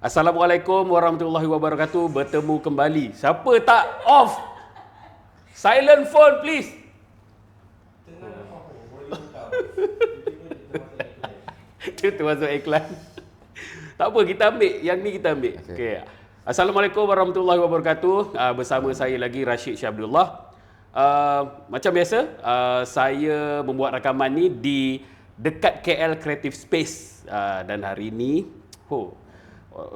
Assalamualaikum warahmatullahi wabarakatuh. Bertemu kembali. Siapa tak off? Silent phone please. Kita masuk iklan. Tak apa, kita ambil. Yang ni kita ambil. Okay. Assalamualaikum warahmatullahi wabarakatuh. Bersama saya lagi Rashid Shah Abdullah. Macam biasa, saya membuat rakaman ni di dekat KL Creative Space. Dan hari ni,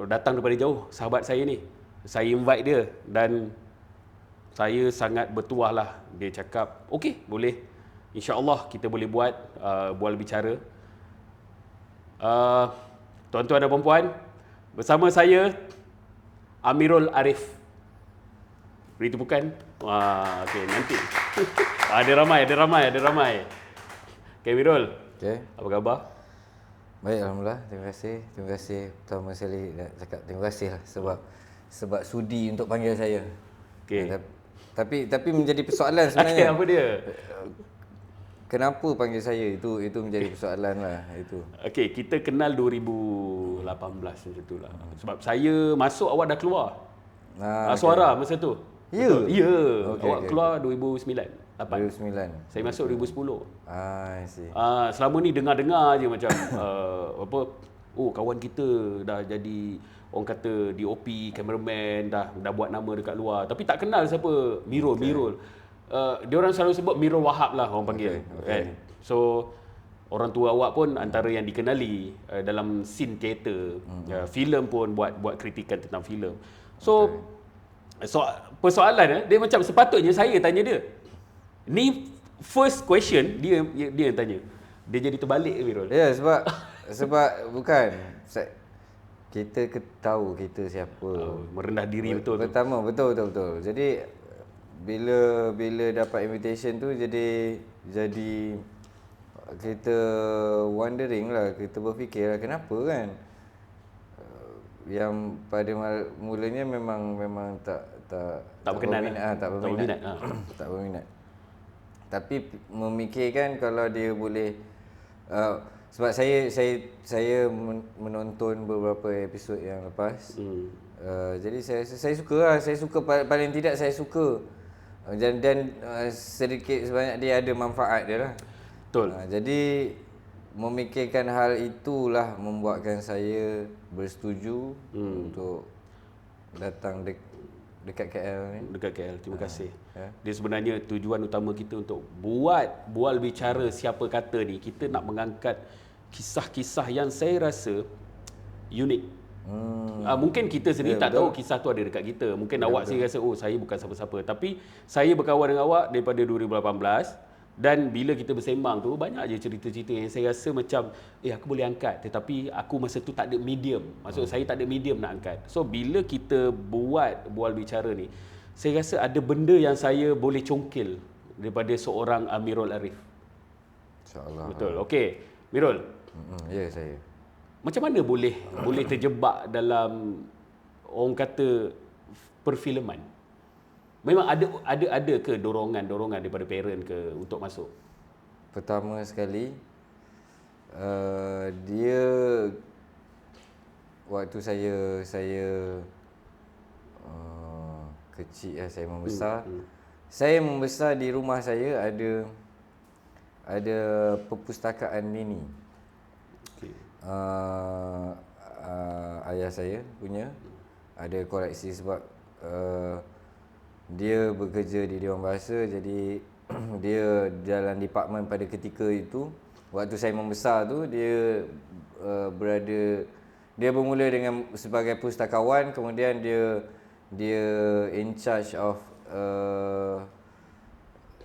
datang daripada jauh sahabat saya ni. Saya invite dia dan saya sangat bertuah lah. Dia cakap, okey, boleh. InsyaAllah kita boleh buat bual bicara. Tuan-tuan dan puan-puan, bersama saya Amirul Arif. Beri tepukan. Okey, nanti. ada ramai. Okey, Amirul. Okey. Apa khabar? Baik, alhamdulillah. Terima kasih pertama sekali nak cakap terima kasih lah sebab sudi untuk panggil saya. Okey. Tapi menjadi persoalan sebenarnya. Apa dia? Kenapa panggil saya? Itu menjadi persoalan lah itu. Okey, kita kenal 2018 macam tu lah. Sebab saya masuk awak dah keluar. Suara masa tu. Ya? Ya. Okey, Awak keluar 2009. 2009. Saya masuk 2010. I see. Selama ni dengar-dengar je macam kawan kita dah jadi orang kata DOP, cameraman, dah buat nama dekat luar. Tapi tak kenal siapa Mirul. Dia orang selalu sebut Mirul Wahab lah orang panggil. Kan? So orang tua awak pun antara yang dikenali dalam scene teater. Filem pun buat kritikan tentang filem. So persoalan dia macam sepatutnya saya tanya dia. Ni first question dia yang tanya. Dia jadi terbalik ke Mirul? Ya, sebab bukan kita tahu kita siapa. Merendah diri betul. Pertama betul. Jadi bila dapat invitation tu jadi kita wondering lah, kita berfikir lah kenapa kan. Yang pada mulanya memang tak berminat. Tak berminat. Tapi memikirkan kalau dia boleh sebab saya menonton beberapa episod yang lepas. Jadi saya suka lah, paling tidak saya suka. Dan sedikit sebanyak dia ada manfaat dia lah. Betul. Jadi memikirkan hal itulah membuatkan saya bersetuju untuk datang dekat KL ni. Dekat KL, terima kasih. Dia sebenarnya tujuan utama kita untuk bual bicara siapa kata ni, kita nak mengangkat kisah-kisah yang saya rasa unik. Mungkin kita sendiri tak tahu kisah tu ada dekat kita. Mungkin awak sendiri rasa, saya bukan siapa-siapa. Tapi saya berkawan dengan awak daripada 2018. Dan bila kita bersembang tu, banyak je cerita-cerita yang saya rasa macam aku boleh angkat. Tetapi aku masa tu tak ada medium. Maksud saya tak ada medium nak angkat. So bila kita bual bicara ni, saya rasa ada benda yang saya boleh congkil daripada seorang Amirul Arif. InsyaAllah. Betul. Okey, Mirul. Ya, saya. Macam mana boleh terjebak dalam orang kata perfilman? Memang ada ke dorongan daripada parent ke untuk masuk? Pertama sekali dia waktu saya kecil saya membesar. Saya membesar di rumah saya ada perpustakaan mini. Okay. Ayah saya punya ada koleksi sebab dia bekerja di Dewan Bahasa, jadi dia dalam departmen pada ketika itu. Waktu saya membesar tu dia bermula dengan sebagai pustakawan, kemudian dia in charge of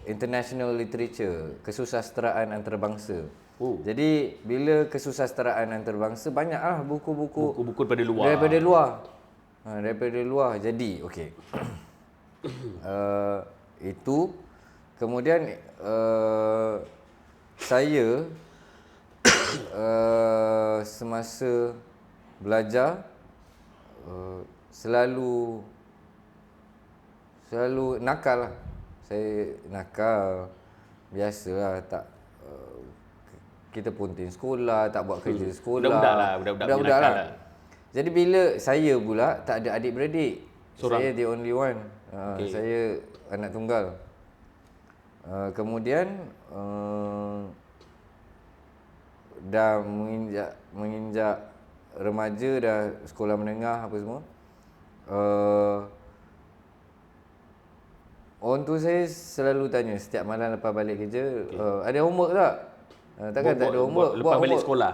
international literature, kesusasteraan antarabangsa. Jadi bila kesusasteraan antarabangsa, banyaklah buku-buku daripada luar. Jadi okey. Itu kemudian saya semasa belajar selalu nakal lah. Saya nakal biasalah, tak kita punting sekolah, tak buat kerja sekolah. Budak-budak lah. Jadi bila saya pula tak ada adik-beradik. Seorang? Saya the only one. Saya anak tunggal. Kemudian dah menginjak remaja, dah sekolah menengah apa semua. Orang tua saya selalu tanya setiap malam lepas balik kerja, ada homework tak? Takkan tak ada homework. Lepas balik sekolah.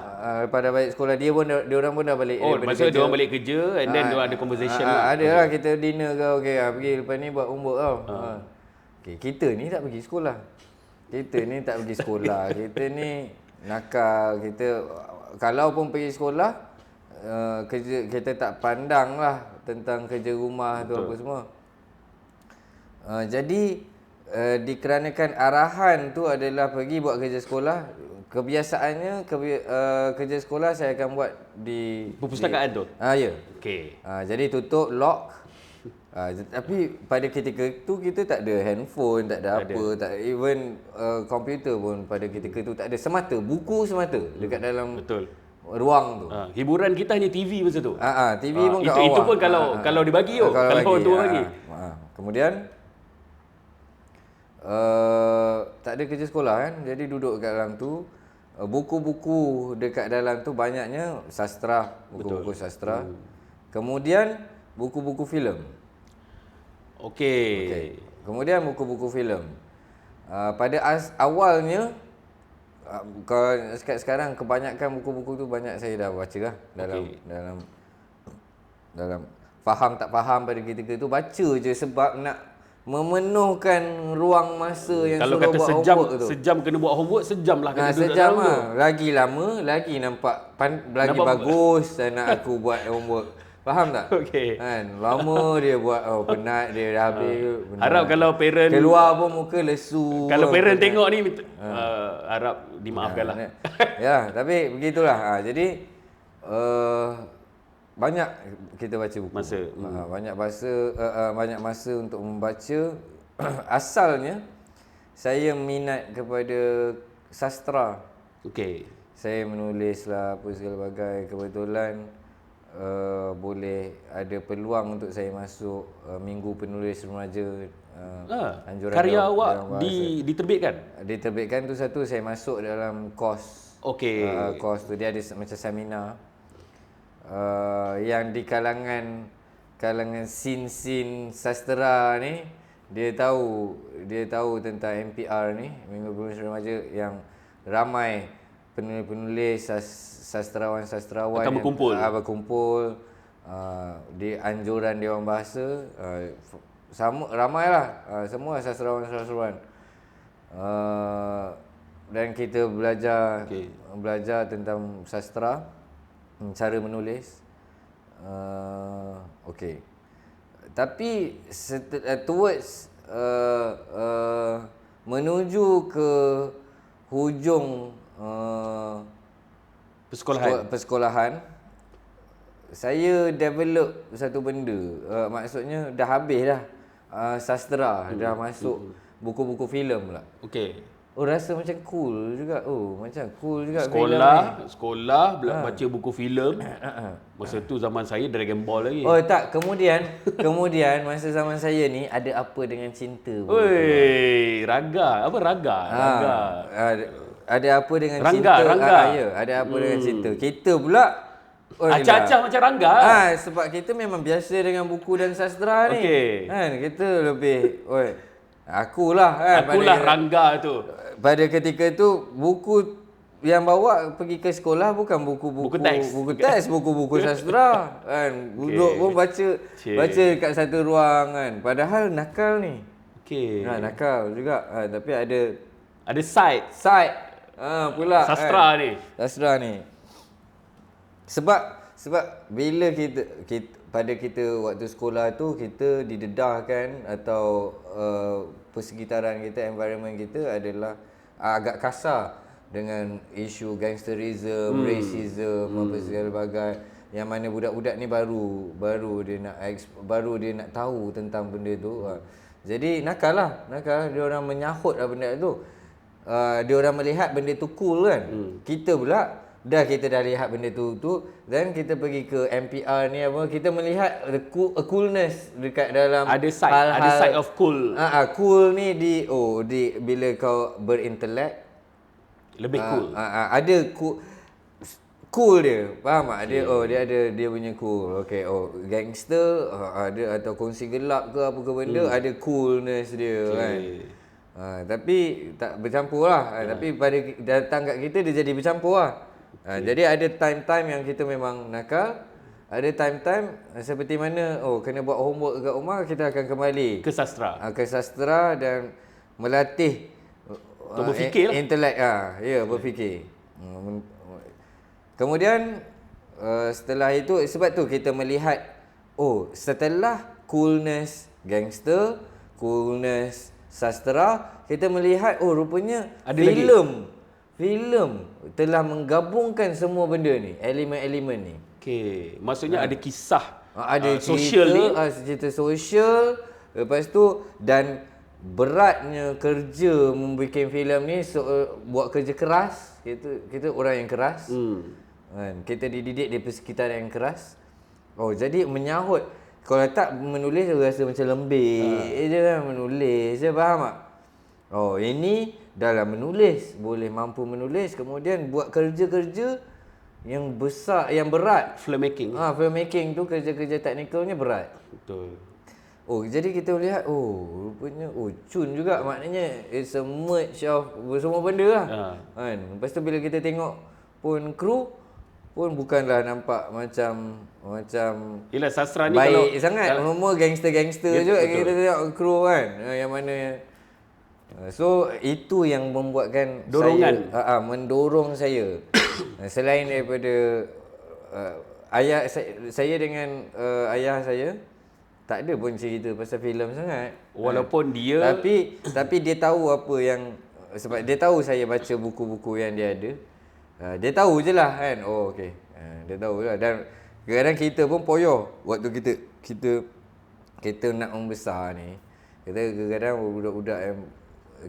Lepas dah balik sekolah, dia orang pun dah balik. Maksudnya dia orang balik kerja and then dia ada conversation lah. Ada lah, kita dinner ke, okey, pergi lepas ni buat homework tau. Okay, kita ni tak pergi sekolah. Kita ni nakal. Kita kalau pun pergi sekolah, kerja kita tak pandang lah tentang kerja rumah tu apa semua. Jadi dikarenakan arahan tu adalah pergi buat kerja sekolah, kebiasaannya kerja sekolah saya akan buat di perpustakaan tu. Ya. Okey. Jadi tutup, lock. Tapi pada ketika tu kita tak ada handphone, tak ada apa, tak even komputer pun pada ketika tu tak ada. Semata buku semata dekat dalam ruang tu. Hiburan kita hanya TV masa tu. TV pun kat itu bawah. pun kalau dibagi kalau orang tua bagi. Kemudian tak ada kerja sekolah kan. Jadi duduk kat dalam tu. Buku-buku dekat dalam tu banyaknya sastra, buku-buku sastra. Kemudian buku-buku filem. Okey. Kemudian buku-buku filem. Pada awalnya sekarang kebanyakan buku-buku tu banyak saya dah baca lah dalam faham tak faham pada ketika tu baca je sebab nak memenuhkan ruang masa yang kalau suruh kata buat sejam, homework tu. sejam kena buat homework, sejam lah kena duduk sejam dalam lah. Lagi lama, lagi nampak lagi bagus nak aku buat homework. Faham tak? Okey. Kan, lama dia buat, penat dia dah habis. Harap kalau parent keluar pun muka lesu. Kalau parent tengok ni harap dimaafkan lah. Ya, tapi begitulah. Jadi banyak kita baca buku. Banyak masa untuk membaca. Asalnya saya minat kepada sastra. Okey. Saya menulis lah apa segala bagai. Kebetulan boleh ada peluang untuk saya masuk Minggu Penulis Remaja. Anjuran karya awak diterbitkan? Diterbitkan tu satu, saya masuk dalam kos. Okey. Kos tu dia ada macam seminar. Yang di kalangan sin sastera ni, dia tahu tentang MPR ni, Minggu Penulis Remaja, yang ramai penulis-penulis sastrawan-sastrawan akan berkumpul di anjuran Dewan Bahasa. Ramailah semua sastrawan-sastrawan. Dan kita belajar tentang sastra, cara menulis. Tapi towards menuju ke hujung persekolahan, saya develop satu benda. Maksudnya dah habis dah sastra, dah masuk buku-buku filem pula. Okey. Rasa macam cool juga. Macam cool juga. Sekolah baca buku filem. Masa tu zaman saya Dragon Ball lagi. Tak, kemudian masa zaman saya ni ada Apa Dengan Cinta. Raga. Apa raga? Raga. Ada Apa Dengan Cinta. Rangga. Ya, ada Apa Dengan Cinta. Kita pula acah-acah macam Rangga. Sebab kita memang biasa dengan buku dan sastra ni. Kan, kita lebih Akulah Rangga tu. Pada ketika tu buku yang bawa pergi ke sekolah bukan buku teks, buku-buku sastra kan. Duduk pun baca dekat satu ruang kan. Padahal nakal ni. Nakal juga. Tapi ada side pula sastra kan. Sastra ni. Sebab bila kita pada kita waktu sekolah tu, kita didedahkan atau persekitaran kita, environment kita adalah agak kasar dengan isu gangsterism, racism, apa segala bagai, yang mana budak-budak ni baru dia nak tahu tentang benda tu. Jadi nakal dia orang menyahut benda tu. Dia orang melihat benda tu cool kan. Kita pula dah kita dah lihat benda tu dan kita pergi ke MPR ni apa, kita melihat coolness dekat dalam ada side of cool. Cool ni di bila kau berintelek lebih cool. Ada cool dia, faham tak? Dia ada dia punya cool. Okey, gangster ada atau kongsi gelap ke apa ke benda, ada coolness dia kan. Tapi tak bercampur lah. Tapi pada datang kat kita dia jadi bercampur lah. Jadi ada time-time yang kita memang nakal. Ada time-time seperti mana kena buat homework kat rumah, kita akan kembali ke sastra. Ke sastra dan melatih berfikir lah. Intelek berfikir. Kemudian setelah itu, sebab tu kita melihat setelah coolness gangster, coolness sastra, kita melihat rupanya ada filem telah menggabungkan semua benda ni, elemen-elemen ni. Okey, maksudnya ada kisah ada sosial ni, cerita sosial. Lepas tu dan beratnya kerja membuat filem ni, buat kerja keras. Kita orang yang keras. Kan, kita dididik di persekitaran yang keras. Jadi menyahut. Kalau tak menulis rasa macam lembik je kan, menulis je, faham tak? Ini dalam menulis, boleh mampu menulis, kemudian buat kerja-kerja yang besar, yang berat. Filmmaking. Filmmaking tu kerja-kerja teknikalnya berat. Betul. Jadi kita lihat, rupanya cun juga, maknanya it's a merge of semua benda lah. Kan? Lepas tu bila kita tengok pun kru pun bukanlah nampak macam yelah, sastra ni baik kalau sangat. Semua gangster-gangster je kita tengok kru kan. Yang mana so itu yang membuatkan dorongan saya mendorong saya. Selain daripada ayah saya dengan ayah saya tak ada pun cerita pasal filem sangat. Walaupun dia tapi dia tahu apa yang, sebab dia tahu saya baca buku-buku yang dia ada. Dia tahu je lah kan. Okey. Dia tahu lah. Dan kadang-kadang kita pun poyo waktu kita nak membesar ni. Kita kadang-kadang budak-budak yang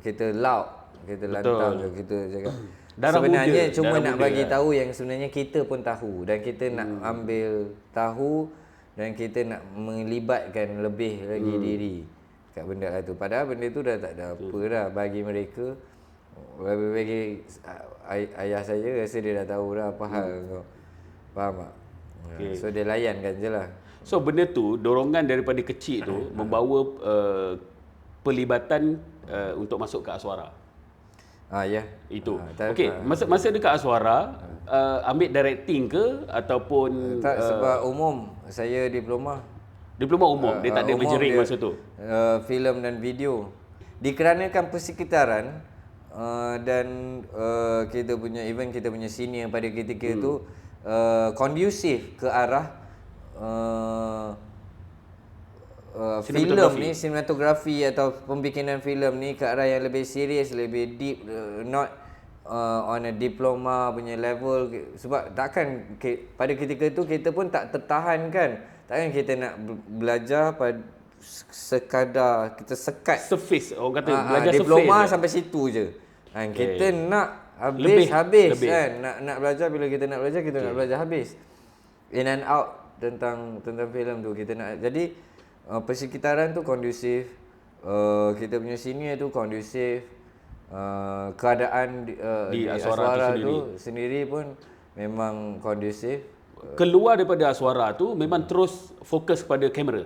kita loud, kita lantang, kita cakap sebenarnya cuma nak bagi tahu yang sebenarnya kita pun tahu, dan kita nak ambil tahu dan kita nak melibatkan lebih lagi diri kat benda lah tu. Padahal benda tu dah tak ada apa dah bagi mereka. Bagi ayah saya rasa dia dah tahu dah apa hal kau. Faham tak? So dia layankan je lah. So benda tu, dorongan daripada kecil tu membawa pelibatan untuk masuk ke Aswara. Ya. Itu. Okey, masa dekat Aswara ambil directing ke ataupun tak, sebab umum saya diploma umum, dia tak ada majoring masa tu. Filem dan video. Dikarenakan persekitaran dan kita punya senior pada ketika itu kondusif ke arah filem ni, sinematografi atau pembikinan filem ni ke arah yang lebih serius, lebih deep, not on a diploma punya level. Sebab takkan pada ketika tu kita pun tak tertahan kan. Takkan kita nak belajar pada sekadar kita sekat surface, orang kata belajar diploma surface sampai situ je. Kita nak habis kan. Nak belajar, bila kita nak belajar kita nak belajar habis. In and out tentang filem tu kita nak. Jadi persekitaran tu kondusif, kita punya senior tu kondusif, keadaan di Aswara tu sendiri pun memang kondusif. Keluar daripada Aswara tu memang terus fokus pada kamera.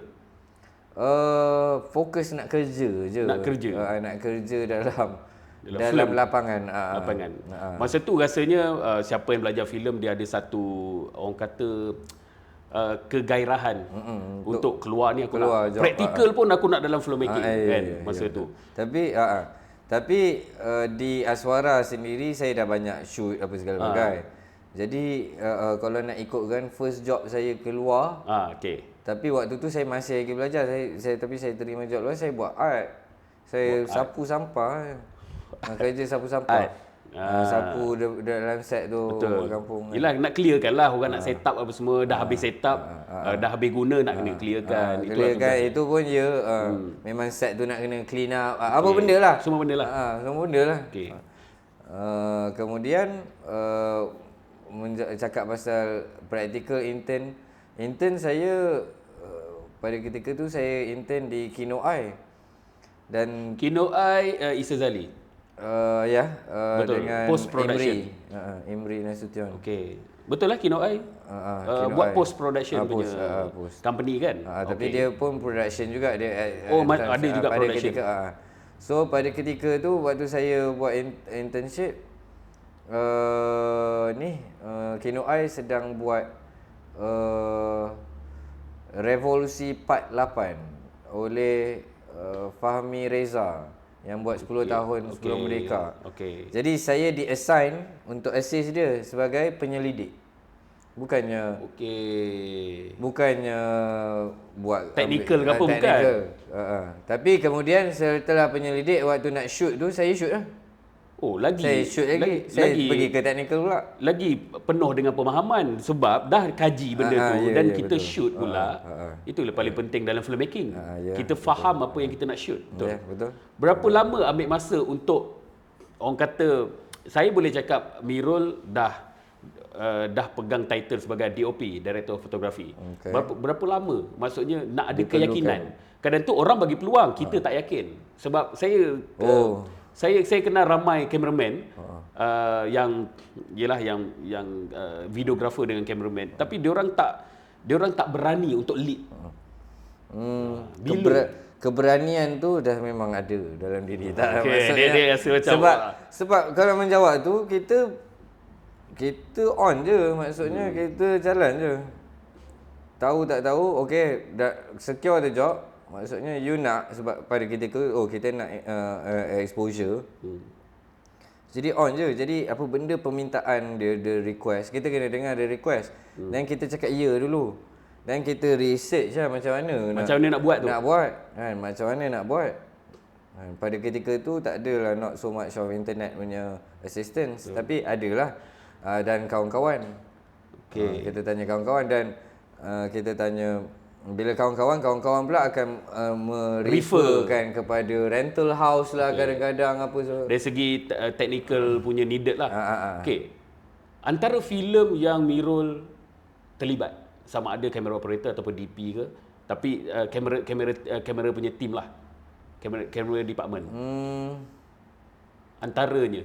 Fokus nak kerja je. Nak kerja dalam lapangan. Masa tu rasanya siapa yang belajar filem dia ada satu, orang kata kegairahan untuk keluar ni, aku nak praktikal pun aku nak dalam filmmaking kan masa tu. Tapi di Aswara sendiri saya dah banyak shoot apa segala bagai. Jadi kalau nak ikutkan first job saya keluar. Tapi waktu tu saya masih lagi belajar. Tapi saya terima job luar, saya buat art. Saya sapu sampah. Kerja sapu sampah. Sapu dalam set tu. Betul. Kampung. Yelah, nak clearkan lah orang nak set up apa semua. Dah habis set up, dah habis guna, nak kena clearkan. Itu pun memang set tu nak kena clean up. Apa benda lah. Semua benda lah. Semua benda lah. Kemudian cakap pasal practical intern saya pada ketika tu saya intern di Kino Eye dan Kino Eye Isazali. Betul. Dengan Post production. Imri Nasution. Okey. Betul lah Kino Eye. Buat post production punya company kan. Tapi dia pun production juga dia. Ada juga pada production. So pada ketika tu waktu saya buat internship Kino Eye sedang buat Revolusi Part 8 oleh Fahmi Reza yang buat 10 tahun sebelum Merdeka. Jadi saya di-assign untuk assist dia sebagai penyelidik. Bukannya buat technical ke apa, bukan. Tapi kemudian setelah penyelidik, waktu nak shoot tu saya shoot lah. Saya shoot lagi. Saya pergi ke technical pula. Lagi penuh dengan pemahaman sebab dah kaji benda tu dan kita betul. Shoot pula. Itulah paling penting dalam filmmaking. Kita faham apa yang kita nak shoot. Betul. Betul. Berapa lama ambil masa untuk, orang kata, saya boleh cakap Mirul dah pegang title sebagai DOP, Director of Photography. Berapa lama? Maksudnya nak ada keyakinan. Kadang tu orang bagi peluang, kita tak yakin. Sebab saya kenal ramai kameraman yang videographer dengan kameraman, tapi dia orang tak berani untuk lead. Keberanian tu dah memang ada dalam diri tak. Maksudnya dia rasa macam sebab kalau menjawab tu kita on je, maksudnya kita jalan je. Tahu tak tahu, dah secure the job. Maksudnya you nak, sebab pada ketika kita nak exposure. Jadi on je. Jadi apa benda permintaan dia, the request, kita kena dengar the request. Dan kita cakap ya dulu. Dan kita research lah macam mana nak buat tu. Kan, macam mana nak buat. Pada ketika tu tak adalah not so much of internet punya assistance, tapi adalah dan kawan-kawan. Kita tanya kawan-kawan dan kita tanya, bila kawan-kawan pula akan mereferkan kepada rental house lah, kadang-kadang apa so. Dari segi technical punya needed lah. Antara filem yang Mirul terlibat, sama ada camera operator ataupun DP ke, tapi kamera punya team lah, kamera department. Antaranya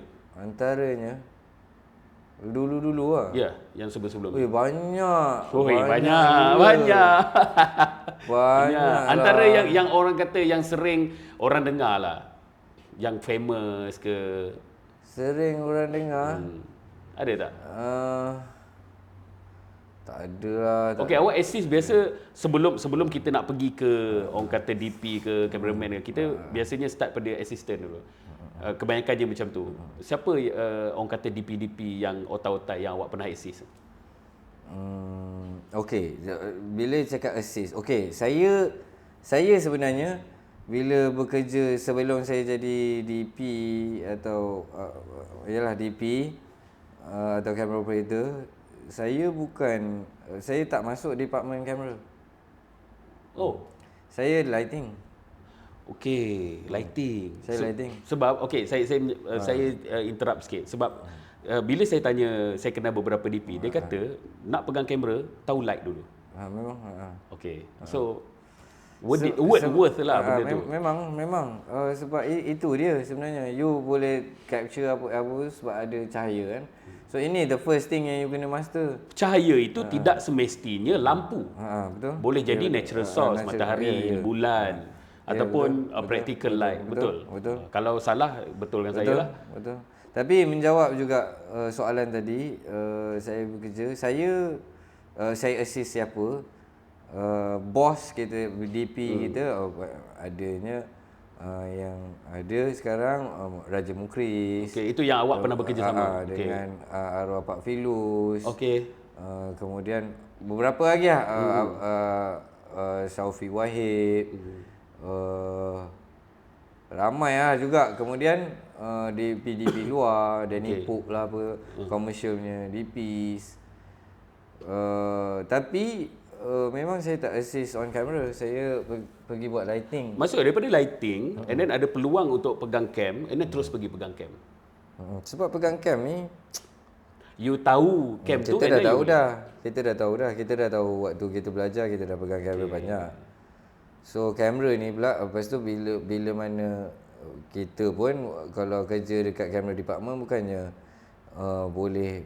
dulu lah. Ya, yang sebelum-sebelum. Banyak. Banyak. Antara lah. yang orang kata yang sering orang dengar lah, yang famous ke. Sering orang dengar. Ada tak? Tak ada lah. Awak assist biasa sebelum kita nak pergi ke orang kata DP ke cameraman ke, kita biasanya start pada assistant dulu. Kebanyakan je macam tu. Siapa orang kata DP-DP yang otak-otak yang awak pernah assist? Bila cakap assist, saya sebenarnya bila bekerja sebelum saya jadi DP atau DP atau camera operator, saya tak masuk department kamera. Saya lighting. Lighting. Saya lighting. Sebab saya interrupt sikit sebab bila saya tanya, saya kenal beberapa DP, dia kata nak pegang kamera tahu light dulu. Memang. So worth lah benda tu. Memang sebab itu dia sebenarnya. You boleh capture apa sebab ada cahaya kan. So ini the first thing yang you kena master. Cahaya itu tidak semestinya lampu. Betul. Boleh jadi natural source, matahari, bulan. Ataupun practical light. Betul. Kalau salah, betulkan saya lah. Betul. Tapi menjawab juga soalan tadi, saya bekerja, saya assist siapa? Bos kita, DP kita, adanya yang ada sekarang Raja Mukris. Itu yang awak pernah bekerja sama? Dengan arwah Pak Filus. Kemudian beberapa lagi lah, Syaufi Wahid. Ramai lah juga. Kemudian DP luar, Danny Pope lah apa, commercialnya DPs. Tapi memang saya tak assist on camera. Saya pergi buat lighting. Maksudnya daripada lighting and then ada peluang untuk pegang cam and then terus pergi pegang cam. Sebab pegang cam ni You tahu cam tu kita dah tahu dah. Kita dah tahu waktu kita belajar kita dah pegang kamera banyak. So kamera ni pula lepas tu bila mana kita pun kalau kerja dekat kamera department bukannya boleh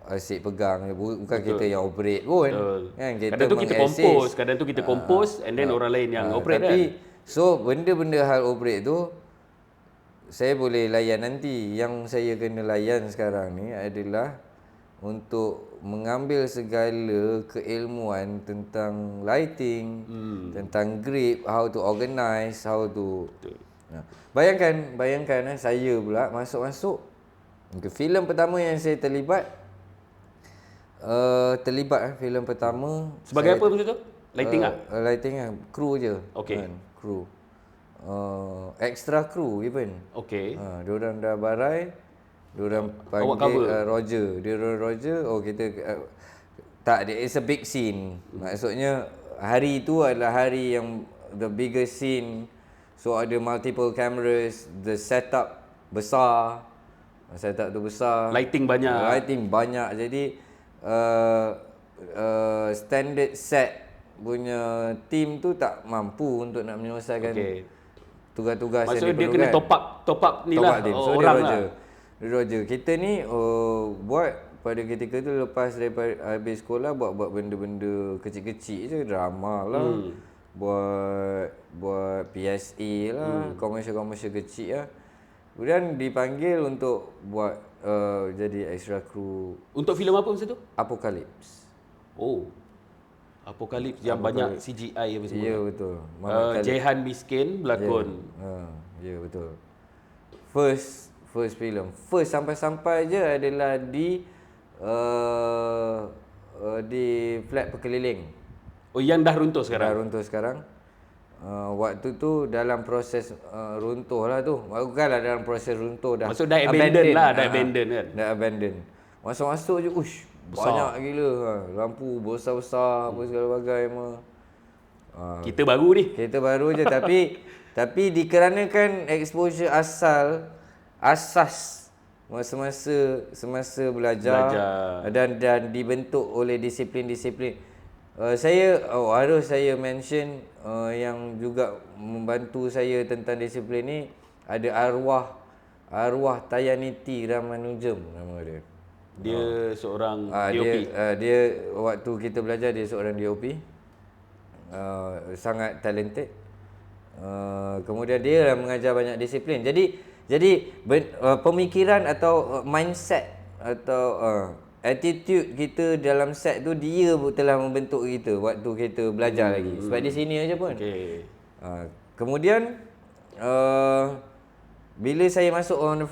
asyik pegang, bukan kita yang operate pun. Kan kita kadang tu kita compose, and then orang lain yang operate tapi, so benda-benda hal operate tu saya boleh layan nanti. Yang saya kena layan sekarang ni adalah untuk mengambil segala keilmuan tentang lighting, tentang grip, how to organize, how to bayangkan saya pula masuk filem pertama yang saya terlibat filem pertama sebagai apa macam tu? Lighting lighting kru je. Kru. Extra crew even. Diorang dah barai, diorang panggil Roger. Roger, kita tak, it's a big scene. Maksudnya hari tu adalah hari yang the biggest scene. So ada multiple cameras, the setup besar. Setup tu besar. Lighting banyak. Jadi standard set punya team tu tak mampu untuk nak menyelesaikan tugas-tugas yang diperlukan. Maksudnya dia kena top up ni lah orang lah. Roger. Kita ni buat pada ketika tu lepas daripada habis sekolah buat benda-benda kecil-kecil je, drama lah. Buat PSA lah, komersial kecil lah. Kemudian dipanggil untuk buat jadi extra crew. Untuk filem apa masa tu? Apocalypse. Apocalypse yang banyak CGI apa semua. Ya, betul. Jehan Miskin berlakon. Ya, betul. First film. First sampai-sampai je adalah di flat Pekeliling. Yang dah runtuh sekarang? Dah runtuh sekarang. Waktu tu dalam proses runtuh lah tu. Bukanlah dalam proses runtuh dah. Maksud dah abandon lah, dah abandon kan? Dah abandon. Masuk-masuk je, banyak gila. Lampu besar-besar, apa segala bagai mah. Kita baru ni. Kita baru je tapi dikarenakan exposure asas semasa belajar. Dan dibentuk oleh disiplin-disiplin. Harus saya mention yang juga membantu saya tentang disiplin ni ada arwah Tayaniti Ramanujem nama dia. Dia seorang DOP. Dia waktu kita belajar dia seorang DOP. Sangat talented. Kemudian dia mengajar banyak disiplin. Jadi pemikiran atau mindset atau attitude kita dalam set tu dia telah membentuk kita waktu kita belajar lagi. Sebab di sini aja pun. Kemudian bila saya masuk on the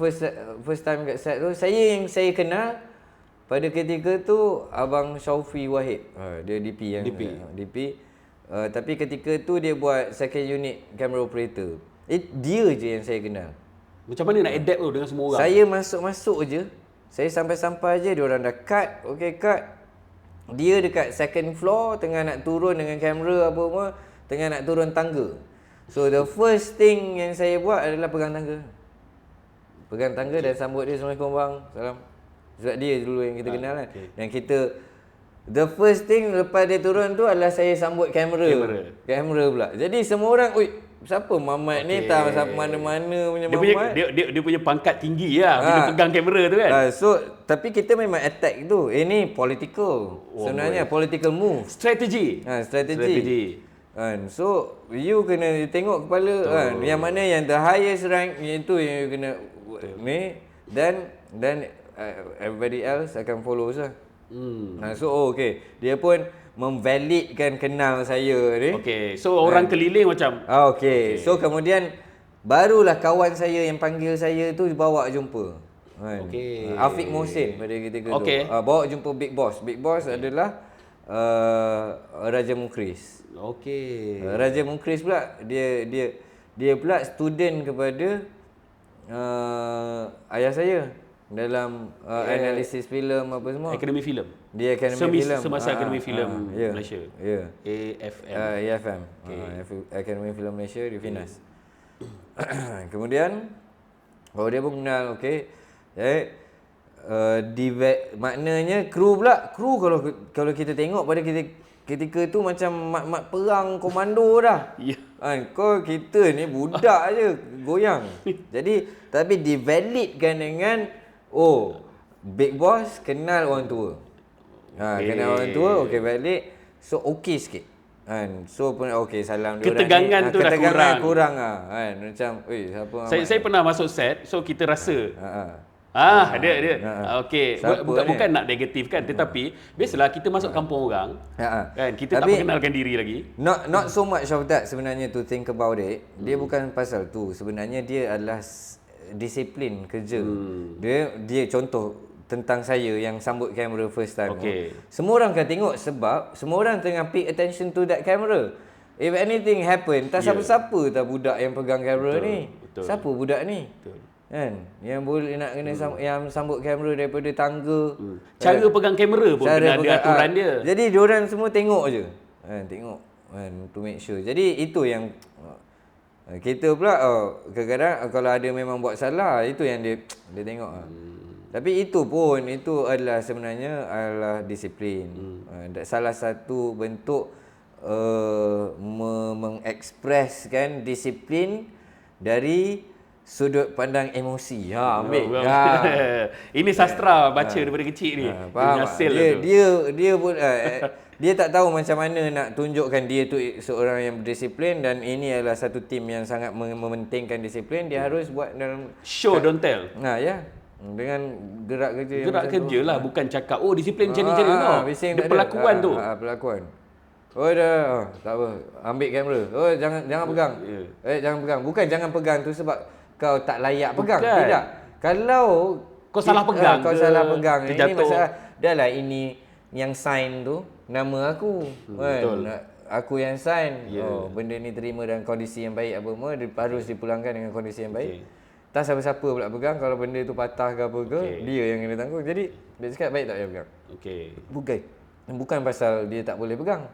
first time kat set tu, saya kenal pada ketika tu Abang Syaufi Wahid. Dia DP yang DP. Tapi ketika tu dia buat second unit camera operator. Dia je yang saya kenal. Macam mana nak adapt tu dengan semua orang? Saya masuk je. Saya sampai je dia orang dah cut. Cut. Dia dekat second floor tengah nak turun dengan kamera apa semua, tengah nak turun tangga. So the first thing yang saya buat adalah pegang tangga dan sambut dia, Assalamualaikum bang. Salam. Sebab dia dulu yang kita kenal kan. Dan kita the first thing lepas dia turun tu adalah saya sambut kamera pula. Jadi semua orang, siapa Mamat ni tak siapa mana-mana punya Mamat. Dia punya pangkat tinggi lah bila pegang kamera tu kan. So tapi kita memang attack tu. Ini political. Sebenarnya political move. Strategi. So you kena tengok kepala kan. Yang mana yang the highest rank itu yang you kena ni, then everybody else akan follow sah. So dia pun memvalidkan kenal saya ni. So orang keliling macam So kemudian barulah kawan saya yang panggil saya tu bawa jumpa. Afiq Mohsin pada ketika tu. Bawa jumpa Big Boss. Big Boss adalah Raja Mukris. Raja Mukris pula dia pula student kepada ayah saya dalam analisis filem apa semua. Akademi filem. Dia akademi filem. Semasa Akademi Filem Malaysia. AFM. Akademi Filem Malaysia di Finas. Kemudian dia pun kenal maknanya kru kalau kita tengok pada ketika tu macam mat-mat perang komando dah. Kau kita ni budak je goyang. Jadi tapi divalidkan dengan Big Boss kenal orang tua. Kenal orang tua, okey valid. So okey sikit. So pun okey salam dia ketegangan orang ni. Tu dah kurang macam siapa saya pernah masuk set, so kita rasa dia. Okey. Bukan nak negatif kan, tetapi biasalah kita masuk kampung orang, kan kita tak mengenalkan diri lagi. Not so much of that sebenarnya, to think about it. Dia bukan pasal tu. Sebenarnya dia adalah disiplin kerja. Dia contoh tentang saya yang sambut kamera first time. Semua orang akan tengok sebab semua orang tengah pay attention to that camera. If anything happen, tak siapa-siapa tak budak yang pegang kamera ni. Siapa budak ni? Kan, yang boleh nak kena yang sambut kamera daripada tangga. Cara pegang kamera pun kena ada aturan dia. Jadi diorang semua tengok je. Tengok to make sure. Jadi itu yang kita pula kadang-kadang kalau ada memang buat salah, itu yang dia tengok. Tapi itu adalah sebenarnya adalah disiplin. Salah satu bentuk mengekspreskan disiplin dari sudut pandang emosi. Ambil. Ini sastra baca daripada kecil ni. Faham? Dia pun dia tak tahu macam mana nak tunjukkan dia tu seorang yang berdisiplin, dan ini adalah satu tim yang sangat mementingkan disiplin. Dia harus buat dalam show don't tell. Dengan gerak kerja lah, bukan cakap disiplin macam ni dia pelakuan tu. Pelakuan. Dah, tak apa. Ambil kamera. Jangan pegang. Jangan pegang. Bukan jangan pegang tu sebab kau tak layak pegang. Bukan. Tidak. Kalau kau salah pegang, salah pegang. Ini terjatuh. masalah. Dah lah, ini yang sign tu nama aku. Betul. Aku yang sign. Benda ni terima dalam kondisi yang baik apa semua, harus dipulangkan dengan kondisi yang baik. Tak siapa-siapa pula pegang. Kalau benda tu patah ke apa ke, dia yang kena tanggung. Jadi dia cakap baik tak payah pegang. Bukan pasal dia tak boleh pegang,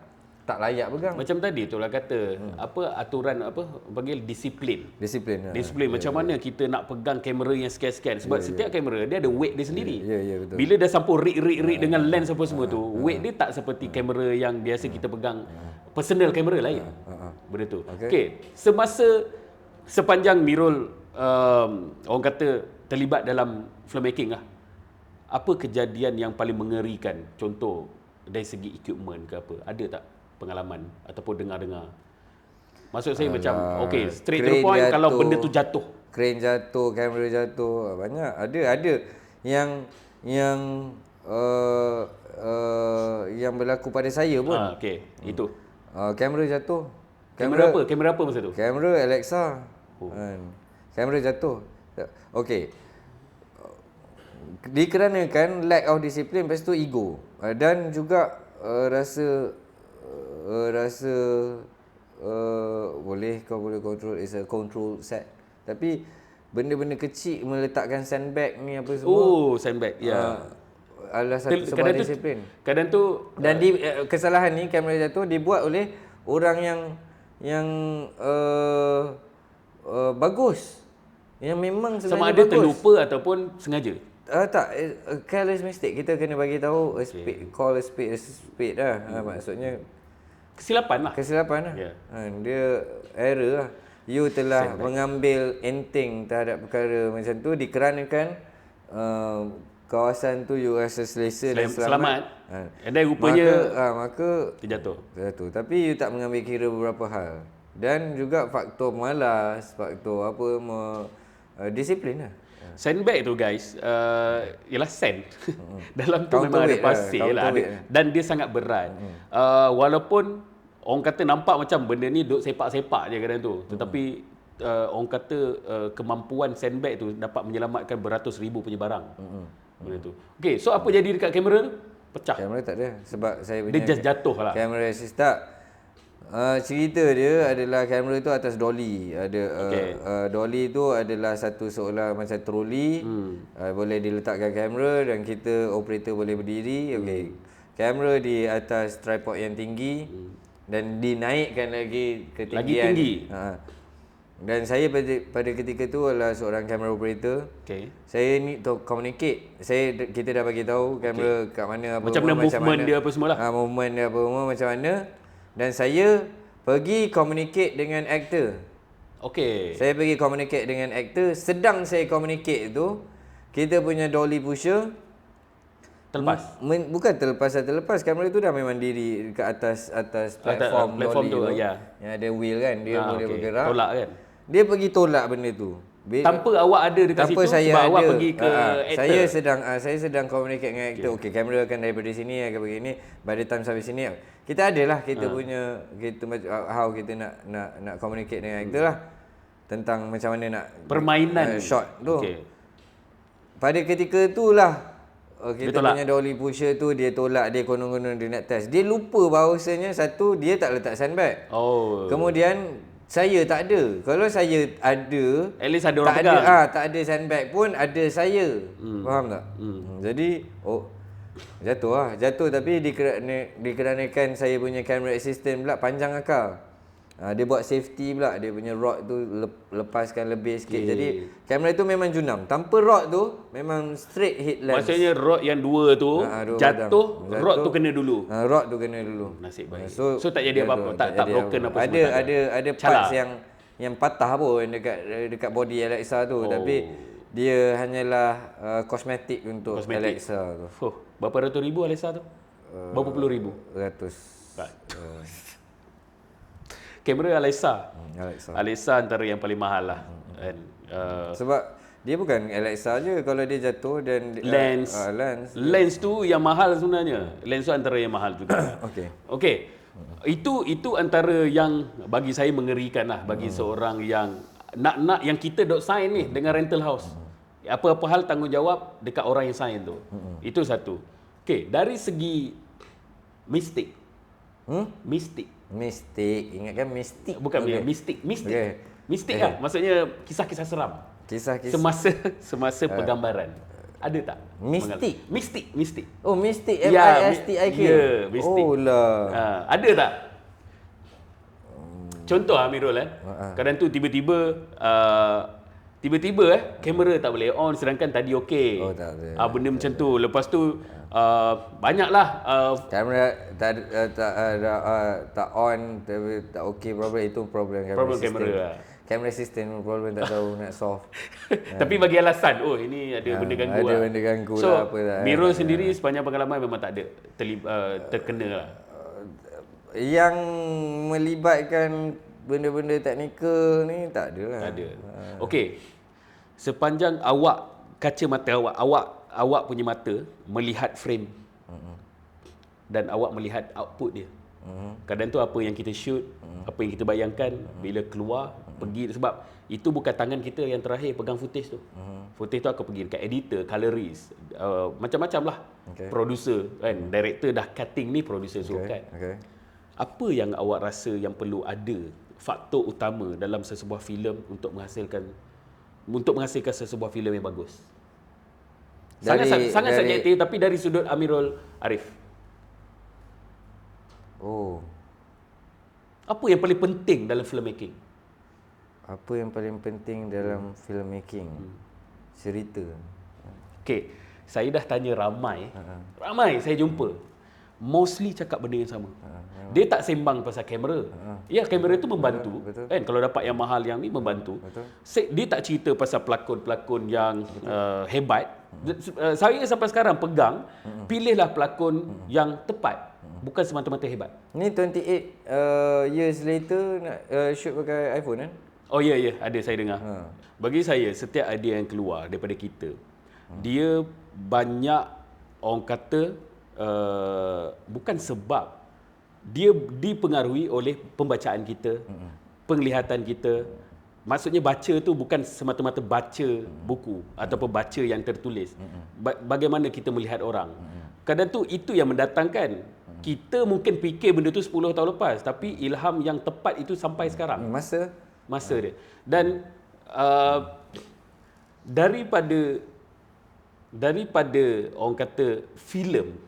tak layak pegang. Macam tadi tu lah kata aturan panggil disiplin. Disiplin macam mana kita nak pegang kamera yang sekian-sekian, sebab setiap kamera dia ada weight dia sendiri. Betul. Bila dah sampul rig dengan lens apa semua tu, weight dia tak seperti kamera yang biasa kita pegang. Personal kamera lain. Benda tu. Sepanjang Mirul orang kata terlibat dalam filmmaking lah, apa kejadian yang paling mengerikan, contoh dari segi equipment ke apa, ada tak pengalaman ataupun dengar-dengar? Maksud saya macam straight to the point, kalau benda tu jatuh, crane jatuh, kamera jatuh, banyak. Ada yang berlaku pada saya pun. Itu. Kamera jatuh. Kamera apa masa tu? Kamera Alexa. Kamera jatuh. Dikarenakan lack of discipline, lepas tu ego, dan juga rasa boleh control, is a control set. Tapi benda-benda kecil, meletakkan sandbag ni apa semua. Sandbag. Adalah satu sebuah disiplin. Kadang tu dan kesalahan ni, kamera jatuh dibuat oleh orang yang bagus. Yang memang sebenarnya sama ada bagus. Terlupa ataupun sengaja. Tak, careless mistake. Kita kena bagi tahu call a spade lah. Maksudnya kesilapan lah. Dia error lah. You telah mengambil enteng terhadap perkara macam tu, dikarenakan kawasan tu you rasa selesa dan selamat. Dan rupanya maka terjatuh. Tapi you tak mengambil kira beberapa hal. Dan juga faktor malas, faktor disiplin lah. Sandbag tu guys, ialah sand. Dalam tu memang ada pasir lah. Dan dia sangat berat. Walaupun orang kata nampak macam benda ni duk sepak-sepak je kadang tu. Tetapi orang kata kemampuan sandbag tu dapat menyelamatkan beratus ribu punya barang. Benda tu. So apa jadi dekat kamera tu? Pecah. Kamera tak ada. Sebab saya punya dia just jatuh lah. Kamera assist tak. Cerita dia adalah kamera tu atas dolly. Dolly tu adalah satu seolah macam troli. Boleh diletakkan kamera dan kita operator boleh berdiri. Kamera di atas tripod yang tinggi dan dinaikkan lagi ketinggian. Lagi tinggi. Dan saya pada ketika tu adalah seorang camera operator. Okay. Saya need to communicate. Kita dah bagi tahu kamera kat mana apa macam mana movement dia apa semualah. Movement dia apa semua macam mana. Dan saya pergi communicate dengan actor. Okey. Saya pergi communicate dengan actor. Sedang saya communicate tu, kita punya dolly pusher terlepas. Bukan terlepas. Kamera tu dah memang diri dekat atas platform dolly tu. Ya. Yang ada wheel kan, dia boleh bergerak. Tolak kan. Dia pergi tolak benda tu. Tanpa awak ada dekat situ sebab awak pergi ke actor. Saya sedang communicate dengan actor. Okey, kamera akan daripada sini akan begini. By the time sampai sini kita adalah kita punya how kita nak communicate dengan actor lah. Tentang macam mana nak permainan shot tu. Okay. Pada ketika itulah kita punya dolly pusher tu dia tolak, dia konon-konon dia nak test. Dia lupa bahawasanya satu dia tak letak sandbag. Kemudian saya tak ada. Kalau saya ada, at least ada orang pegang. Tak ada sandbag pun ada saya. Faham tak? Jadi jatuh tapi dikarenakan saya punya camera assistant pula panjang akal. Dia buat safety pula, dia punya rod tu lepaskan lebih sikit. Jadi kamera tu memang junam. Tanpa rod tu memang straight hit lens. Maksudnya rod yang dua tu jatuh, rod tu kena dulu. Rod tu kena dulu. Nasib baik. So tak jadi apa-apa, tak broken apa semua. Ada parts yang patah pun dekat body Alexa tu, tapi dia hanyalah kosmetik untuk Alexa tu. Berapa ratus ribu Alexa tu? Berapa puluh ribu? Ratus. Kamera Alexa antara yang paling mahal lah. Sebab dia bukan Alexa je, kalau dia jatuh dan lens tu yang mahal sebenarnya. Lens tu antara yang mahal juga. Okey. Itu antara yang bagi saya mengerikan lah bagi seorang yang nak yang kita dok sign ni dengan rental house. Apa-apa hal tanggungjawab dekat orang yang sign tu. Itu satu. Okey, dari segi mistik. Mistik, ingatkan mistik. Bukan mistik. Mistik lah, maksudnya kisah-kisah seram. Semasa penggambaran. Ada tak? Mistik. Oh, mistik. M-I-S-T-I-K. Ya, mistik. Oh lah. Ada tak? Contoh Amirul kadang tu tiba-tiba kamera tak boleh on sedangkan tadi okey. Tak boleh. Benda macam tu. Lepas tu banyaklah kamera tak on, tak okey, problem itu problem kamera. Kamera system problem tak tahu nak solve. Tapi bagi alasan, ini ada benda ganggu. Ada benda ganggu so, lah apa lah. Mirul sendiri sepanjang pengalaman memang tak ada terkena lah. Yang melibatkan benda-benda teknikal ni tak ada lah. Tak ada. Okey. Sepanjang kaca mata awak punya mata melihat frame. Dan awak melihat output dia. Kadang tu apa yang kita shoot, apa yang kita bayangkan bila keluar pergi, sebab itu bukan tangan kita yang terakhir pegang footage tu. Footage tu akan pergi dekat editor, colorist, macam-macam lah. Producer kan, director dah cutting ni, producer suruh cut. Apa yang awak rasa yang perlu ada faktor utama dalam sesebuah filem untuk menghasilkan sesebuah filem yang bagus? Sangat subjektif, tapi dari sudut Amirul Arif. Apa yang paling penting dalam filmmaking? Apa yang paling penting dalam filmmaking? Cerita. Okey, saya dah tanya ramai saya jumpa. Mostly cakap benda yang sama. Dia tak sembang pasal kamera. Ya, kamera tu membantu. Kan kalau dapat yang mahal yang ni membantu. Dia tak cerita pasal pelakon-pelakon yang hebat. Saya sampai sekarang pegang, pilihlah pelakon yang tepat. Bukan semata-mata hebat. Ni 28 years later nak shoot pakai iPhone kan? Oh ya, ada saya dengar. Bagi saya, setiap idea yang keluar daripada kita, dia banyak orang kata bukan sebab dia dipengaruhi oleh pembacaan kita, penglihatan kita. Maksudnya baca tu bukan semata-mata baca buku ataupun baca yang tertulis. Bagaimana kita melihat orang. Kadang tu itu yang mendatangkan. Kita mungkin fikir benda tu 10 tahun lepas, tapi ilham yang tepat itu sampai sekarang. Masa dia. Dan daripada orang kata filem,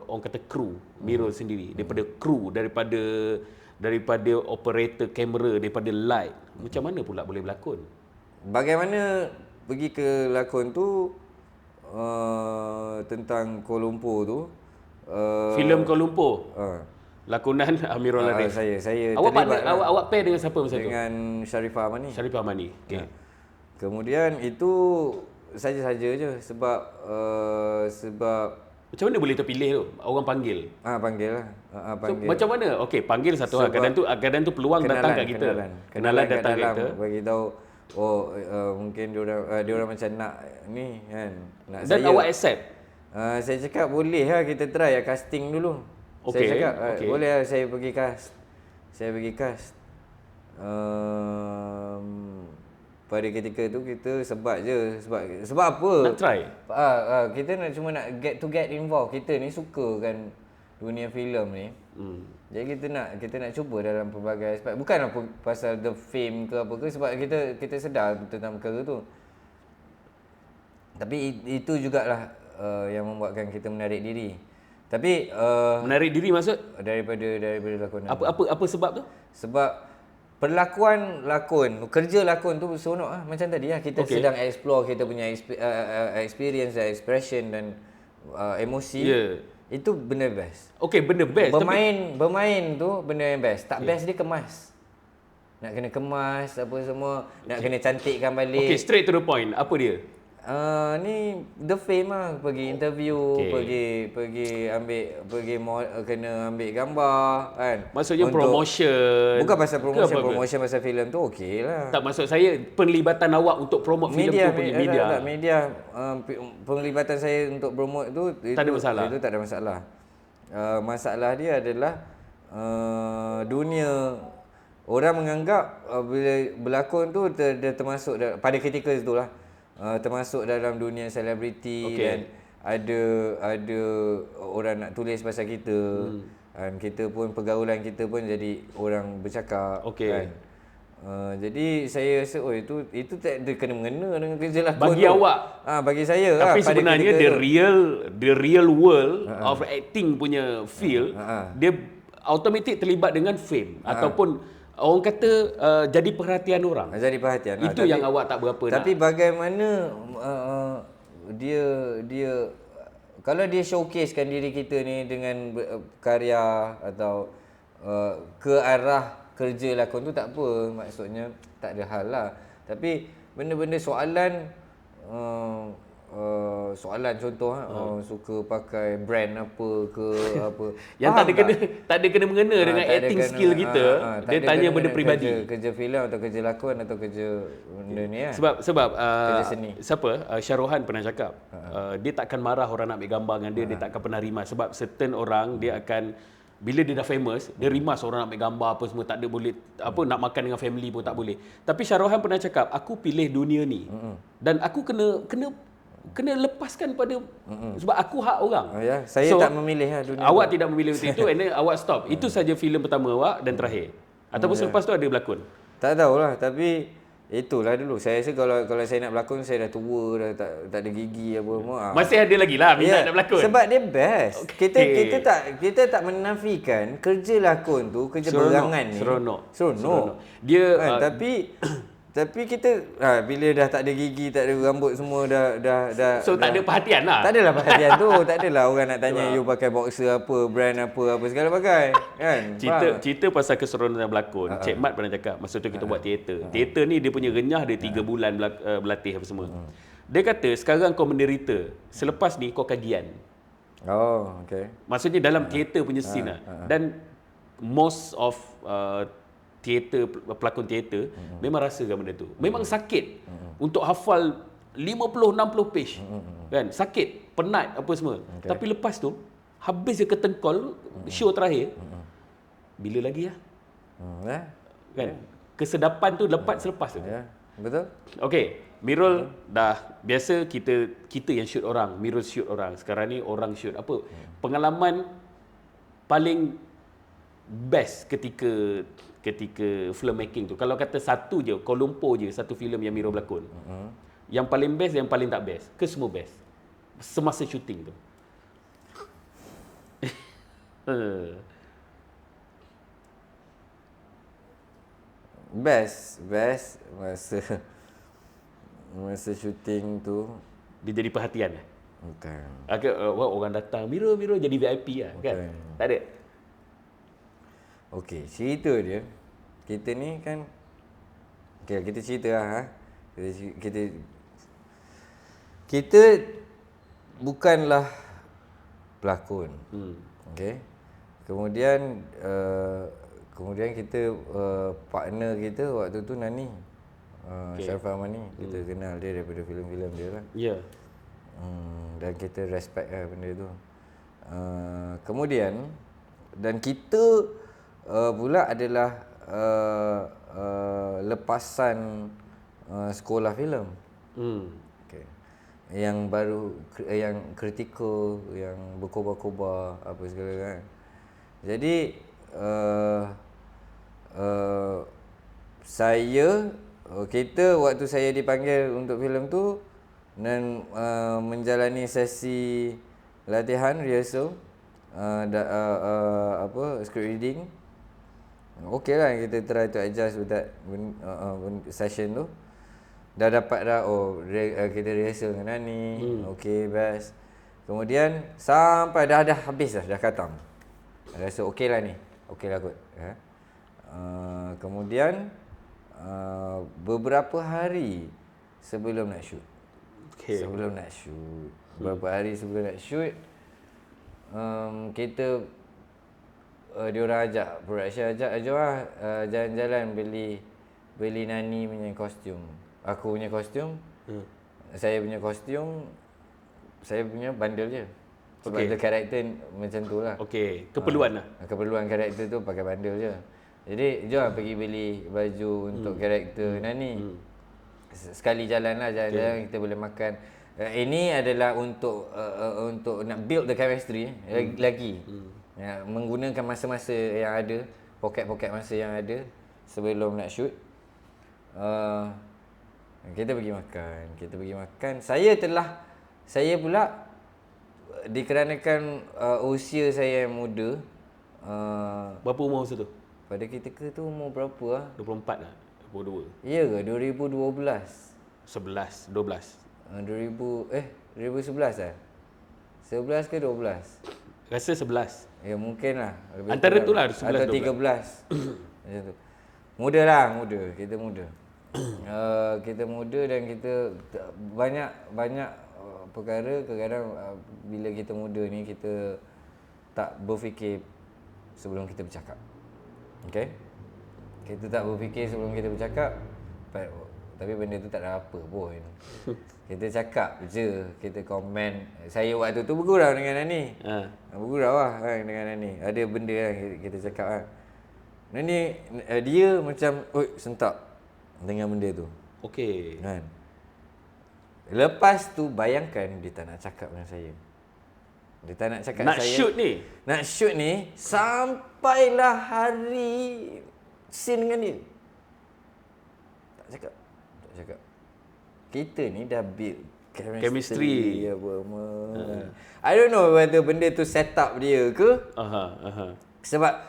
orang kata kru, Mirul sendiri, daripada daripada operator kamera, daripada light. Macam mana pula boleh berlakon? Bagaimana pergi ke lakon tu, tentang Kuala Lumpur tu. Filem Kuala Lumpur. Lakonan Amirul Arif. Saya awak terlibat partner, awak pair dengan siapa masa tu? dengan Sharifah Amani. Sharifah Amani. Okey. Kemudian itu saja-saja je sebab Macam mana boleh terpilih tu? Orang panggil. panggil lah. Panggil. So, macam mana? Okey, panggil satu hal. Kadang tu peluang datang kat kita. Kenalan datang kat kita. Bagi tahu mungkin dia orang macam nak ni kan. Nak Dan saya. awak accept? Saya cakap boleh lah kita try casting dulu. Okay, Saya cakap okay. boleh lah saya pergi cast. Pada ketika tu kita sebat je sebab apa? Nak try? Kita cuma nak get involved. Kita ni suka kan dunia filem ni. Jadi kita nak cuba dalam pelbagai aspek. Bukanlah pasal the fame ke apa ke, sebab kita sedar tentang perkara tu. Tapi itu jugalah yang membuatkan kita menarik diri. Tapi Menarik diri maksud? daripada lakonan. Apa sebab tu? Sebab perlakuan lakon, kerja lakon tu seronok lah. Macam tadi lah, kita sedang explore kita punya experience dan expression dan emosi. Itu benda best. Okey, benda best. Bermain tu benda yang best. Tak best dia kemas. Nak kena kemas apa semua, nak kena cantikkan balik. Okey, straight to the point. Apa dia? Ni the fame lah, pergi interview, pergi kena ambil gambar kan. Maksudnya promotion. Bukan pasal promotion pasal filem tu okey lah. Tak, maksud saya penglibatan awak untuk promote filem tu punya media. Media penglibatan saya untuk promote tu tak ada masalah. Itu tak ada masalah. Masalah dia adalah dunia orang menganggap bila berlakon tu dia termasuk pada ketika itulah termasuk dalam dunia selebriti dan ada orang nak tulis pasal kita dan kita pun pergaulan kita pun jadi orang bercakap kan. Jadi saya rasa itu tak ada kena mengena dengan kerja lakon bagi tu. Awak. Bagi saya tapi sebenarnya the real world of acting punya field dia automatik terlibat dengan fame ataupun orang kata jadi perhatian orang. Jadi perhatian. Itu yang awak tak berapa nak. Tapi bagaimana dia kalau dia showcasekan diri kita ni dengan karya atau ke arah kerja lakon tu tak apa, maksudnya tak ada hal lah. Tapi benda-benda soalan contoh suka pakai brand apa ke apa yang tak ada kena mengena dengan acting skill kita. Dia tanya benda peribadi, kerja filem atau kerja lakon atau kerja benda ni lah. Sebab kerja seni. Siapa Syarohan pernah cakap dia takkan marah orang nak ambil gambar dengan dia. Dia takkan pernah rimas. Sebab certain orang dia akan, bila dia dah famous, dia rimas orang nak ambil gambar apa semua, tak ada boleh nak makan dengan family pun tak boleh. Tapi Syarohan pernah cakap, aku pilih dunia ni dan aku kena lepaskan pada sebab aku hak orang. Saya tak memilih dunia. Awak tidak memilih itu and then awak stop. Itu saja filem pertama awak dan terakhir. Ataupun selepas tu ada berlakon? Tak tahulah, tapi itulah dulu. Saya rasa kalau saya nak berlakon saya dah tua, dah tak ada gigi apa semua. Masih ada lagi lah minat nak berlakon. Sebab dia best. Kita tak menafikan kerja lakon tu, kerja berangan ni. Seronok. Dia tapi kita bila dah tak ada gigi, tak ada rambut semua dah so tak ada perhatian lah. Tak adalah perhatian tu. Tak adalah orang nak tanya you pakai boxer apa, brand apa segala pakai kan. Cerita pasal keseronokan berlakon. Cik Mat pernah cakap masa tu kita buat teater. Teater ni dia punya renyah dia 3 bulan berlatih apa semua. Dia kata sekarang kau menderita, selepas ni kau kagian. Maksudnya dalam teater punya scene lah. Dan most of pelakon teater memang rasakan benda tu. Memang sakit untuk hafal 50-60 page. Kan? Sakit, penat apa semua. Tapi lepas tu habis je ketengkol show terakhir. Bila lagi lah? Kan? Kesedapan tu lepas selepas tu. Betul? Okey, Mirul dah biasa kita yang shoot orang, Mirul shoot orang. Sekarang ni orang shoot apa? Pengalaman paling best ketika filmmaking tu. Kalau kata satu je, Kuala Lumpur je satu filem yang Mirul berlakon. Yang paling best, yang paling tak best. Ke semua best? Semasa syuting tu. Best masa syuting tu. Dia jadi perhatian lah? Bukan. Orang datang, Miro jadi VIP lah kan? Tak ada? Okey, cerita dia. Kita ni kan, okay, kita cerita lah. Kita bukanlah pelakon. Okey. Kemudian kita partner kita waktu tu Nani. Syarifah Amani. Kita kenal dia daripada filem-filem dia lah. Ya. Dan kita respect lah benda tu. Kemudian dan kita pula adalah lepasan sekolah filem. Okay. Yang baru, yang kritikal, yang berkobar-kobar apa segala kan. Jadi kita waktu saya dipanggil untuk filem tu dan menjalani sesi latihan rehearsal, script reading. Okey lah, kita try to adjust with that session tu. Dah dapat dah, kita rehearsal dengan Nani. Okey, best. Kemudian sampai dah habis dah khatam. Rasa okey lah ni. Okey lah kot. Kemudian beberapa hari sebelum nak shoot. Beberapa hari sebelum nak shoot, kita diorang ajak, production ajak, jom lah jalan-jalan beli Nani punya kostum. Aku punya kostum, saya punya kostum, saya punya bandel je. Sebab the karakter macam tu lah. Okey, keperluan lah. Keperluan karakter tu pakai bandel je. Jadi jom lah pergi beli baju untuk karakter Nani. Sekali jalan lah, jalan-jalan kita boleh makan. Ini adalah untuk nak build the chemistry lagi. Ya, menggunakan masa-masa yang ada, poket-poket masa yang ada sebelum nak shoot. Kita pergi makan. Saya pula dikarenakan usia saya yang muda. Berapa umur masa tu? Pada ketika tu umur berapa lah? 24 lah? 22? Ya ke? 2012? 11, 12? 2011 lah? 11 ke 12? Rasa 11. Ya mungkin lah. Antara tu lah 11, atau 13. Macam tu. Muda. Kita muda. Kita muda dan kita banyak perkara kadang-kadang bila kita muda ni kita tak berfikir sebelum kita bercakap. Okey? Kita tak berfikir sebelum kita bercakap. Tapi benda tu tak ada apa pun. Kita cakap je, kita komen. Saya waktu tu bergurau dengan Nani. Bergurau lah dengan Nani. Ada benda lah kita cakap lah. Nani, dia macam sentak dengan benda tu. Okey. Kan? Lepas tu bayangkan dia tak nak cakap dengan saya. Dia tak nak cakap dengan saya. Nak shoot ni sampailah hari scene dengan dia. Tak cakap. Kita ni dah build chemistry apa. I don't know whether benda tu set up dia ke. Sebab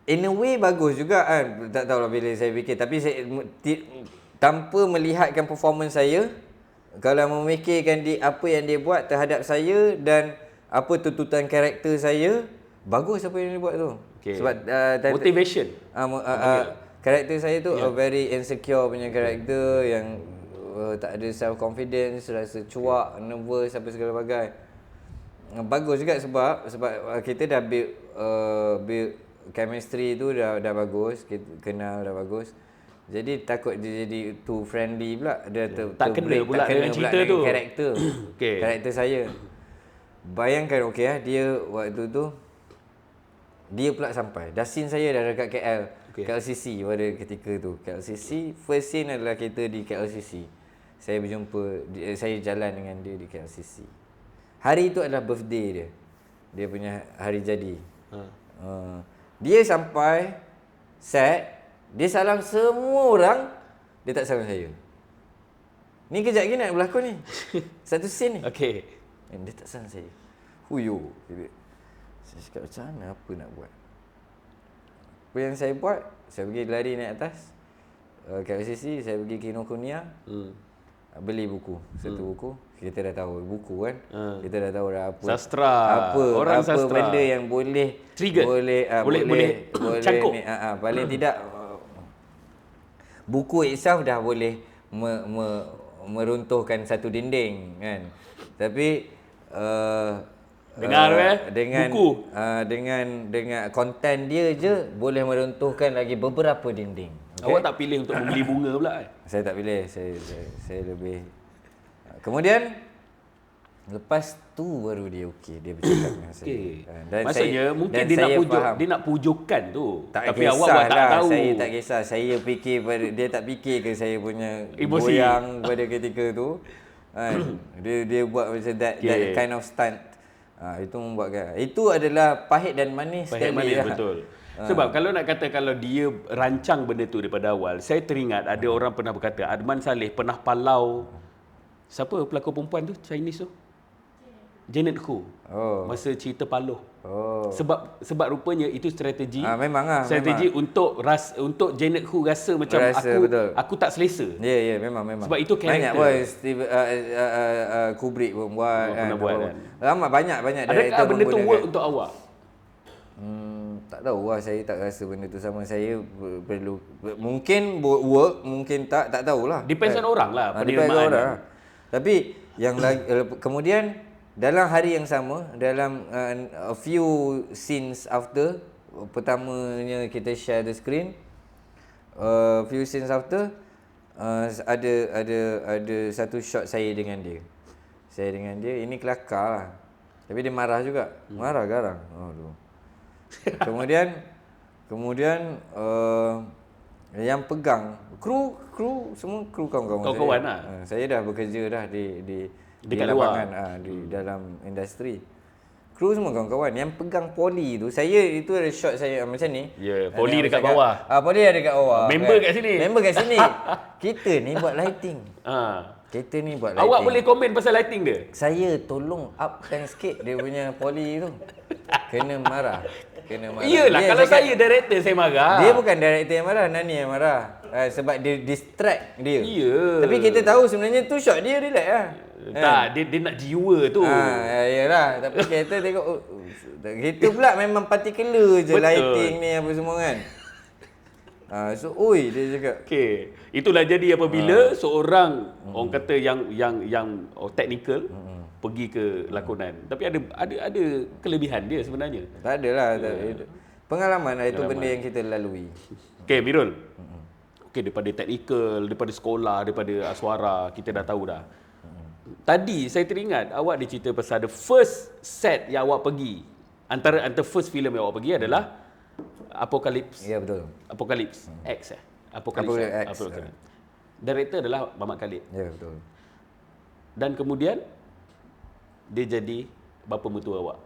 in a way bagus juga kan. Tak tahulah bila saya fikir. Tapi saya tanpa melihatkan performance saya, kalau memikirkan apa yang dia buat terhadap saya dan apa tuntutan karakter saya, bagus apa yang dia buat tu. Okay. Sebab motivation. Karakter saya tu a very insecure punya karakter yang tak ada self confidence, rasa cuak, nervous apa segala bagai. Bagus juga sebab kita dah build chemistry tu dah bagus, kita kenal dah bagus. Jadi takut dia jadi too friendly pula, dia tak kena pula dengan cerita tu. Karakter. Karakter saya. Bayangkan dia waktu tu dia pula sampai. Dah scene saya dah dekat KL. KLCC pada ketika tu. KLCC, first scene adalah kita di KLCC. Saya jalan dengan dia di KLCC. Hari itu adalah birthday dia. Dia punya hari jadi. Dia sampai set, dia salam semua orang, dia tak salam saya. Ni kejap lagi nak berlakon ni. Satu scene ni. Okey. Dia tak salam saya. Huyo. Saya cakap macam mana, apa nak buat? apa yang saya buat, saya pergi lari naik atas kat OCC, saya pergi Kinokuniya, beli buku, satu buku. Kita dah tahu buku kan, kita dah tahu dah apa sastra, apa sastra, benda yang boleh trigger, boleh cangkuk. Paling tidak buku itself dah boleh meruntuhkan satu dinding kan. Tapi dengar dengan buku dengan konten dia je boleh meruntuhkan lagi beberapa dinding. Okay? Awak tak pilih untuk membeli bunga pula Saya tak pilih, saya lebih. Kemudian lepas tu baru dia okey, dia bercakap dengan saya. Dan maksudnya mungkin dia nak pujukan tu. Tapi awak buat tak tahu. Saya tak kisah. Saya fikir dia tak fikir ke saya punya emosi goyang pada ketika tu. Dia buat macam that kind of stunt. Itu membuatkan. Itu adalah pahit dan manis sekali. Pahit manis betul. Sebab kalau nak kata kalau dia rancang benda tu daripada awal, saya teringat ada orang pernah berkata Adman Saleh pernah palau siapa pelakon perempuan tu Chinese tu? Janet Khoo. Masa cerita Paloh. Sebab rupanya itu strategi. Strategi memang. Untuk Janet Khoo rasa macam aku tak selesa. Ya, memang. Sebab itu karakter. Banyak pun Kubrick pun buat kan. Lama banyak adakah benda tu work untuk awak? Tak tahu lah, saya tak rasa benda tu sama. Saya perlu, mungkin work, mungkin tak tahulah. Depends on orang lah, penerimaan orang. Tapi yang lagi, kemudian dalam hari yang sama, dalam a few scenes after, pertamanya kita share the screen, few scenes after, ada satu shot saya dengan dia. Ini kelakar lah. Tapi dia marah juga. Marah garang. Kemudian yang pegang kru semua kru kawan-kawan lah. Saya dah bekerja dah di lapangan, di dalam industri. Kru semua kawan-kawan yang pegang poli tu. Itu ada shot saya macam ni. Ya, poli dekat bawah. Poli ada dekat bawah. Member kat sini. Kita ni buat lighting. Awak boleh komen pasal lighting dia? Saya tolong upkan sikit dia punya poli tu. Kena marah. Iyalah, kalau saya director saya marah. Dia bukan director yang marah, Nani yang marah. Sebab dia distract dia. Ya. Tapi kita tahu sebenarnya tu shot dia relax lah. Tak, dia nak jiwa tu. Yalah, tapi kita tengok kita pula memang particular je. Betul. Lighting ni apa semua kan. Dia cakap. Okey. Itulah jadi apabila seorang orang kata yang technical pergi ke lakonan. Tapi ada kelebihan dia sebenarnya. Tak adalah. Pengalaman lah, itu benda yang kita lalui. Okey, Mirul. Okey, daripada technical, daripada sekolah, daripada suara, kita dah tahu dah. Tadi saya teringat awak dia cerita pasal the first set yang awak pergi. Antara first film yang awak pergi adalah Apocalypse. Ya, betul. Apocalypse X Apocalypse X. Director adalah Mamat Khalid. Ya, betul. Dan kemudian dia jadi bapa mertua awak.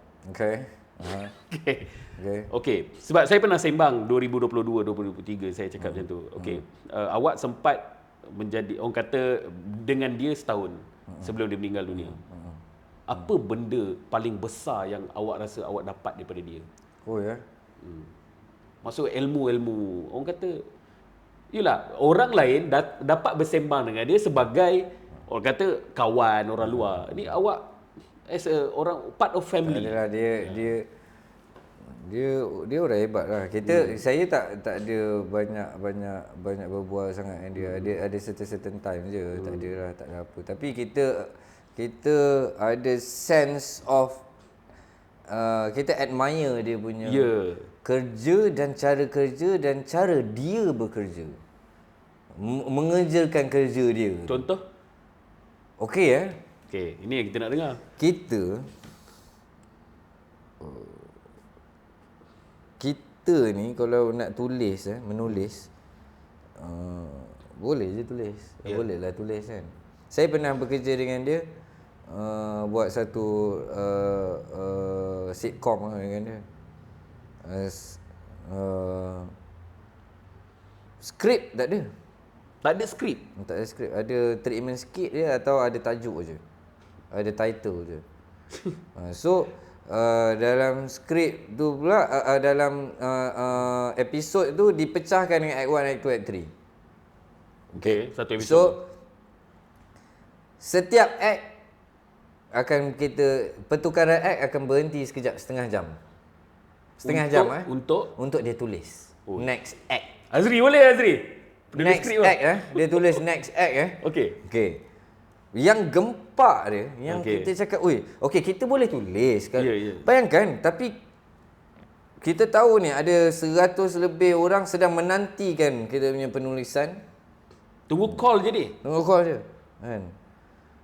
Okey. Sebab saya pernah sembang 2022-2023 saya cakap macam tu. Okey. Awak sempat menjadi orang kata dengan dia setahun sebelum dia meninggal dunia. Apa benda paling besar yang awak rasa awak dapat daripada dia? Maksud ilmu-ilmu. Orang kata yalah, orang lain dapat bersembang dengan dia sebagai orang kata kawan orang luar. Ni awak as a orang part of family. Adalah dia orang hebat lah. Saya tak ada banyak berbual sangat dengan dia. Ada certain time je. Tak ada lah, tak ada apa. Tapi kita ada sense of kita admire dia punya kerja dan cara dia bekerja. Mengerjakan kerja dia. Contoh? Okey. Okey, ini yang kita nak dengar. Kita ni kalau nak tulis, menulis, boleh je tulis. Boleh lah tulis kan. Saya pernah bekerja dengan dia, buat satu sitcom dengan dia. Skrip tak ada. Tak ada skrip? Tak ada skrip. Ada treatment sikit je atau ada tajuk je. Ada title je. So dalam skrip tu pula, dalam episod tu dipecahkan dengan act 1, act 2, act 3. Okay, satu episod. So setiap act akan kita pertukaran act akan berhenti sekejap, setengah jam. Untuk dia tulis next act. Azri boleh Azri? Next act dia tulis next act Okey. Yang gempak dia, yang kita cakap, okey kita boleh tulis kan. Bayangkan, tapi kita tahu ni ada 100 lebih orang sedang menantikan kita punya penulisan. Tunggu call je kan.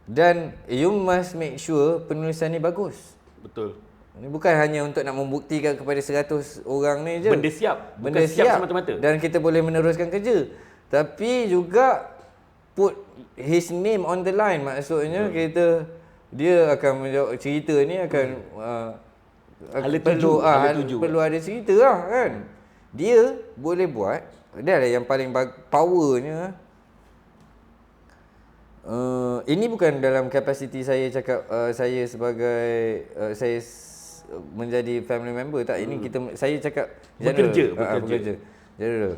Dan you must make sure penulisan ni bagus. Betul. Ini bukan hanya untuk nak membuktikan kepada 100 orang ni je. Benda siap. Bukan siap semata-mata. Dan kita boleh meneruskan kerja. Tapi juga put his name on the line. Maksudnya dia akan menjawab cerita ni akan perlu ada cerita lah kan. Dia boleh buat. Dia lah yang paling powernya. Ini bukan dalam kapasiti saya cakap saya sebagai saya menjadi family member tak. Ini saya cakap bekerja. General.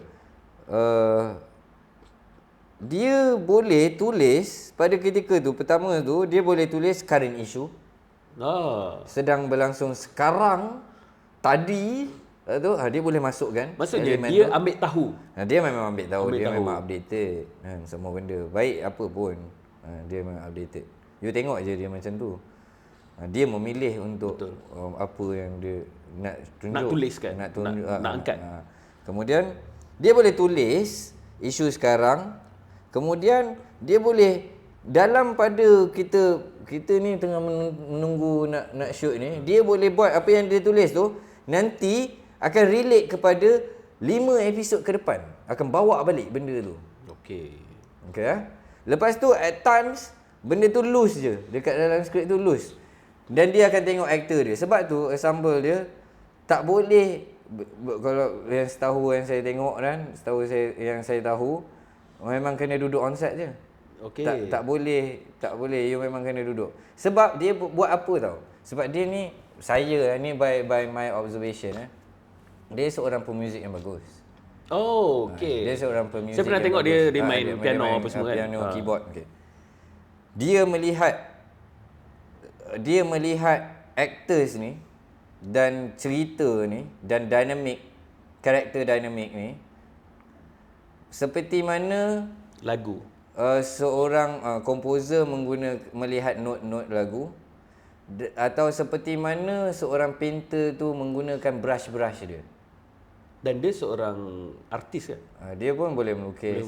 Dia boleh tulis pada ketika tu, pertama tu dia boleh tulis current issue. Sedang berlangsung sekarang, tadi tu dia boleh masukkan. Maksudnya dia ambil tahu. Dia memang ambil tahu, memang updated kan semua benda. Baik apa pun. Dia memang updated. You tengok je dia macam tu. Dia memilih untuk apa yang dia nak tunjuk, nak tuliskan, nak angkat. Kemudian dia boleh tulis isu sekarang. Kemudian dia boleh dalam pada kita ni tengah menunggu nak shoot ni, dia boleh buat apa yang dia tulis tu nanti akan relate kepada 5 episod ke depan. Akan bawa balik benda tu. Okey. Lepas tu at times benda tu loose je. Dekat dalam skrip tu loose. Dan dia akan tengok aktor dia. Sebab tu ensemble dia tak boleh, kalau yang setahu yang saya tengok kan, yang saya tahu memang kena duduk on set je. Tak boleh you memang kena duduk. Sebab dia buat apa tau? Sebab dia ni, saya ni by my observation dia seorang pemuzik yang bagus. Dia seorang pemuzik. Saya pernah tengok dia main piano apa semua kan. Piano, keyboard. Dia melihat actors ni dan cerita ni dan karakter dinamik ni seperti mana lagu. Seorang komposer melihat not-not lagu, atau seperti mana seorang painter tu menggunakan brush dia. Dan dia seorang artis kan? Dia pun boleh melukis.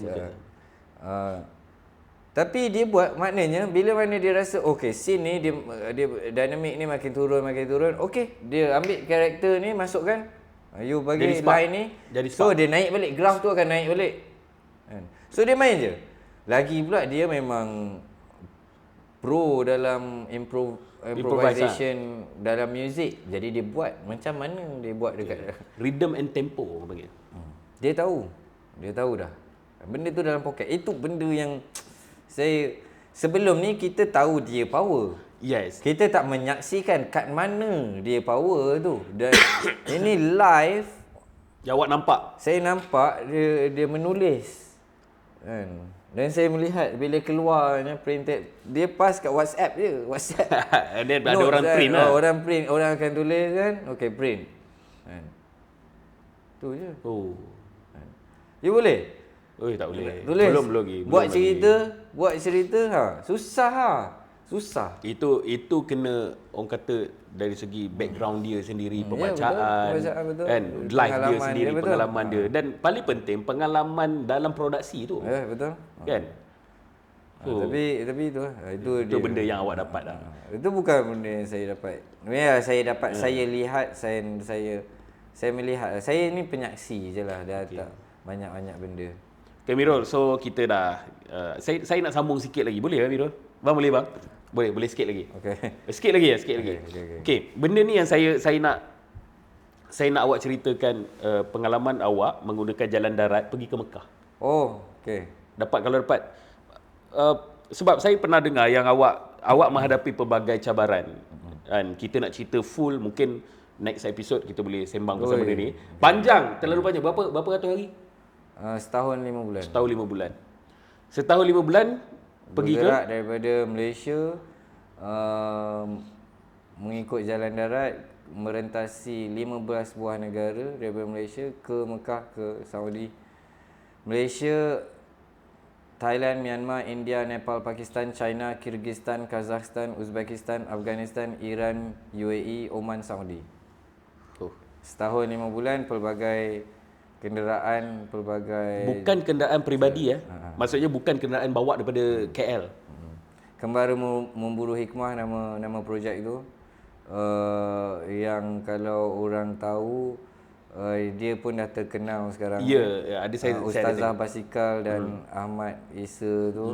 Tapi dia buat, maknanya bila mana dia rasa scene ni dia dinamik ni makin turun, dia ambil karakter ni masukkan, you bagi line ni, so dia naik balik, graph tu akan naik balik. So dia main je. Lagi pula dia memang pro dalam improvisation dalam music. Jadi dia buat macam mana dia buat dekat rhythm and tempo orang panggil. Dia tahu dah. Benda tu dalam poket. Itu benda yang sebelum ni kita tahu dia power. Yes. Kita tak menyaksikan kat mana dia power tu. Dan ini live. Yang awak nampak? Saya nampak dia menulis. Kan? Dan saya melihat bila keluarnya printed, dia pass kat WhatsApp je. Dia ada orang print lah. Orang print, orang akan tulis kan. Print. Kan? Tu je. You boleh? Tak boleh. Tulis. Belum lagi. Buat cerita susah. Itu kena orang kata dari segi background dia sendiri, pembacaan, betul. Kan, live dia sendiri, pengalaman dia, dan paling penting pengalaman dalam produksi tu. Betul. Kan? Tapi itu benda yang awak dapat lah. Itu bukan benda yang saya dapat. Saya dapat, saya lihat, saya melihat. Saya ni penyaksi je lah, dah tak banyak-banyak benda. Okay Mirul, so kita dah saya nak sambung sikit lagi. Boleh tak Mirul? Bang boleh bang? Boleh sikit lagi. Sikit lagi. Okay. Benda ni yang saya nak awak ceritakan pengalaman awak menggunakan jalan darat pergi ke Mekah. Kalau dapat sebab saya pernah dengar yang awak menghadapi pelbagai cabaran. Kan kita nak cerita full mungkin next episode kita boleh sembang pasal benda ni. Panjang, terlalu panjang. Berapa ratus hari? Setahun 5 bulan. Setahun 5 bulan. Setahun 5 bulan pergi ke daripada Malaysia, mengikut jalan darat, merentasi 15 buah negara daripada Malaysia ke Mekah, ke Saudi. Malaysia, Thailand, Myanmar, India, Nepal, Pakistan, China, Kyrgyzstan, Kazakhstan, Uzbekistan, Afghanistan, Iran, UAE, Oman, Saudi. Setahun 5 bulan, pelbagai kenderaan, pelbagai... Bukan kenderaan peribadi Maksudnya bukan kenderaan bawa daripada KL. Kembara Memburu Hikmah nama projek itu. Yang kalau orang tahu, dia pun dah terkenal sekarang. Ya, ada saya Ustazah Basikal dan Ahmad Isa tu.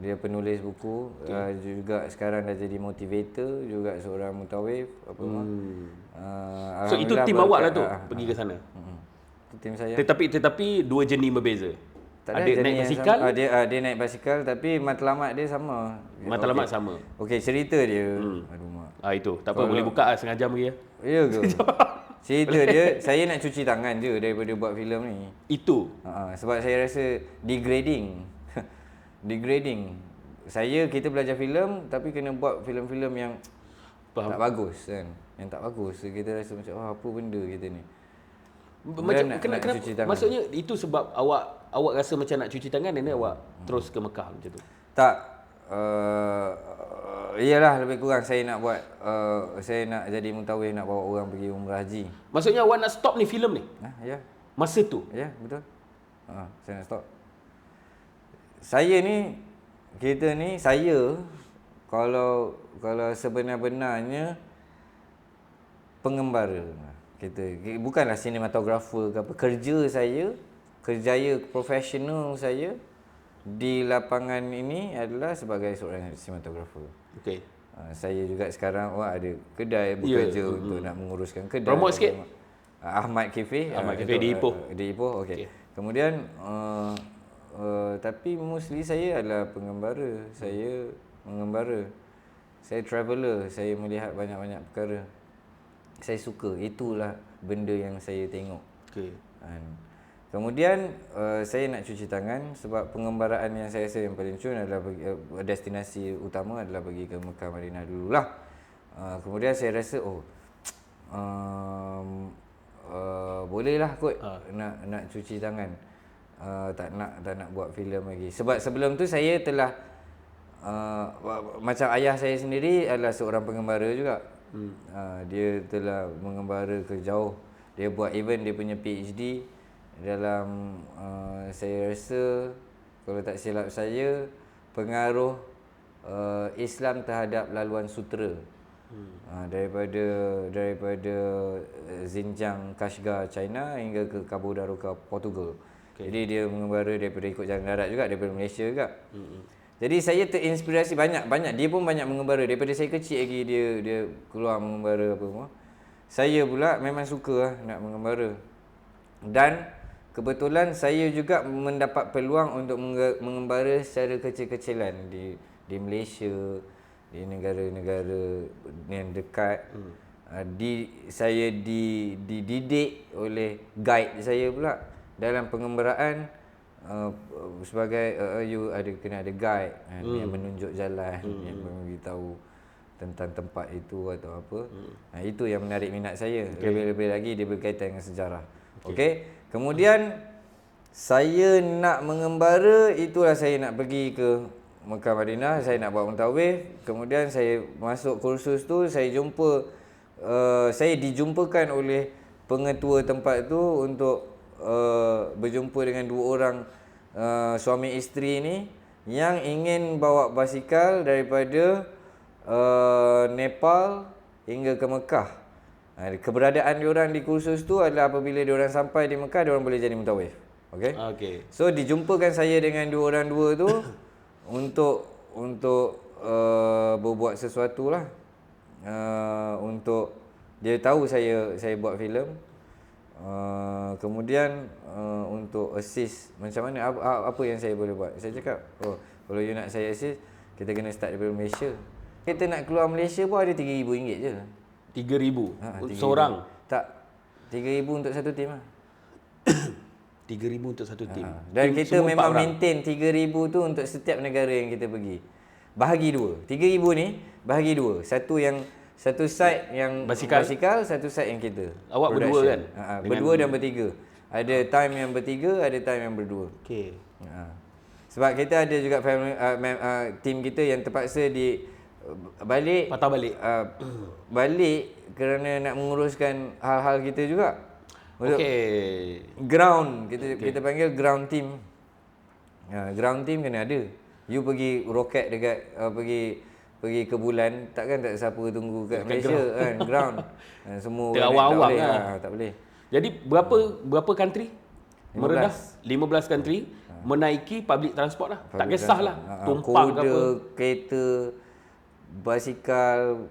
Dia penulis buku, juga sekarang dah jadi motivator, juga seorang mutawif apa semua. So itu tim awak lah tu pergi ke sana. Itu tim saya. Tetapi dua jenis berbeza. Tak ada naik basikal. Dia naik basikal tapi matlamat dia sama. Matlamat sama. Okey, cerita dia. Aduh mak. Itu. Tak apa, boleh buka setengah jam lagi ya. Ya ke? Cerita dia, saya nak cuci tangan je daripada buat filem ni. Itu. Sebab saya rasa degrading. Degrading. Kita belajar filem tapi kena buat filem-filem yang tak bagus kan. Yang tak bagus. Kita rasa macam apa benda kita ni. Kenapa maksudnya itu sebab awak rasa macam nak cuci tangan dan awak terus ke Mekah macam tu. Tak. Iyalah lebih kurang saya nak buat saya nak jadi mutawif, nak bawa orang pergi umrah haji. Maksudnya awak nak stop ni filem ni? Ya. Masa tu? Ya, betul. Saya nak stop. Saya ni kalau sebenar-benarnya pengembara. Bukanlah sinematografer ke apa. Kerjaya profesional saya di lapangan ini adalah sebagai seorang sinematografer. Okey. Saya juga sekarang ada kedai bekerja untuk nak menguruskan kedai. Promote sikit. Ahmad Cafe. Di Ipoh. Di Ipoh, okey. Kemudian tapi mostly saya adalah pengembara. Saya mengembara. Saya traveller. Saya melihat banyak-banyak perkara. Saya suka. Itulah benda yang saya tengok. Okey. Kemudian saya nak cuci tangan sebab pengembaraan yang saya rasa yang paling cun adalah destinasi utama adalah pergi ke Mekah Madinah dululah. Kemudian saya rasa bolehlah kot nak cuci tangan. Tak nak buat filem lagi. Sebab sebelum tu saya telah macam ayah saya sendiri adalah seorang pengembara juga. Dia telah mengembara ke jauh. Dia buat even dia punya PhD dalam saya rasa kalau tak silap saya pengaruh Islam terhadap laluan sutera. Daripada Xinjiang, Kashgar, China hingga ke Cabo da Roca, Portugal. Jadi dia mengembara daripada ikut jalan darat juga, daripada Malaysia juga. Jadi saya terinspirasi banyak. Dia pun banyak mengembara. Daripada saya kecil lagi dia keluar mengembara apa semua. Saya pula memang suka nak mengembara. Dan kebetulan saya juga mendapat peluang untuk mengembara secara kecil-kecilan di Malaysia, di negara-negara yang dekat. Saya dididik oleh guide saya pula dalam pengembaraan sebagai kena ada guide yang menunjuk jalan, yang memberitahu tentang tempat itu atau apa. Itu yang menarik minat saya. Lebih-lebih lagi dia berkaitan dengan sejarah. Okey. Kemudian saya nak mengembara, itulah saya nak pergi ke Mekah Madinah, saya nak buat mutawif. Kemudian saya masuk kursus tu, saya dijumpakan oleh pengetua tempat tu untuk berjumpa dengan dua orang suami isteri ni yang ingin bawa basikal daripada Nepal hingga ke Mekah. Keberadaan diorang di kursus tu adalah apabila diorang sampai di Mekah, diorang boleh jadi mutawif. Okey. So dijumpakan saya dengan dua orang tu untuk berbuat sesuatu lah. Untuk dia tahu saya buat filem. Kemudian untuk assist macam mana apa yang saya boleh buat. Saya cakap, kalau you nak saya assist, kita kena start daripada Malaysia. Kita nak keluar Malaysia pun ada RM3,000 je. 3,000 3,000. seorang. Tak, 3,000 untuk satu tim lah. 3,000 untuk satu tim. Dan Tim kita semua memang 4 orang. maintain 3,000 tu untuk setiap negara yang kita pergi. Bahagi dua. 3,000 ni bahagi dua. Satu side yang basikal, satu side yang kita. Awak berdua production. kan? Berdua dan bertiga. Ada time yang bertiga, ada time yang berdua. Okey. Sebab kita ada juga family, team kita yang terpaksa balik Patah balik. balik kerana nak menguruskan hal-hal kita juga. Okey. Ground kita panggil ground team. Ground team kena ada. You pergi roket dekat pergi ke bulan, takkan tak siapa tunggu kat Malaysia kan, ground. Semua awang-awang tak boleh. Jadi berapa country? 15. Meredah 15 country menaiki public transport lah. Tak kisahlah tumpang ke apa. Kereta, basikal,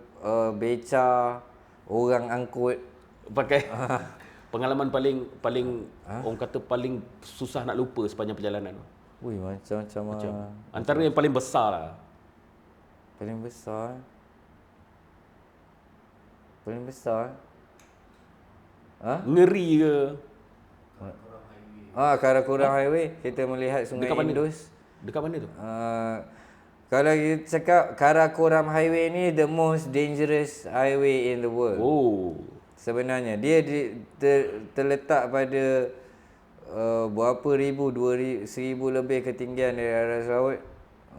beca, orang angkut Pakai pengalaman paling orang kata paling susah nak lupa sepanjang perjalanan tu. Ui, macam Antara yang paling besar lah. paling besar. Paling besar. Ngeri ke? Karakoram Highway, kita melihat Sungai Dekat mana? Indus. Dekat mana tu? Kalau kita cakap Karakoram Highway ni the most dangerous highway in the world. Oh. Sebenarnya dia terletak pada berapa ribu, 2,000 lebih ketinggian dari aras laut.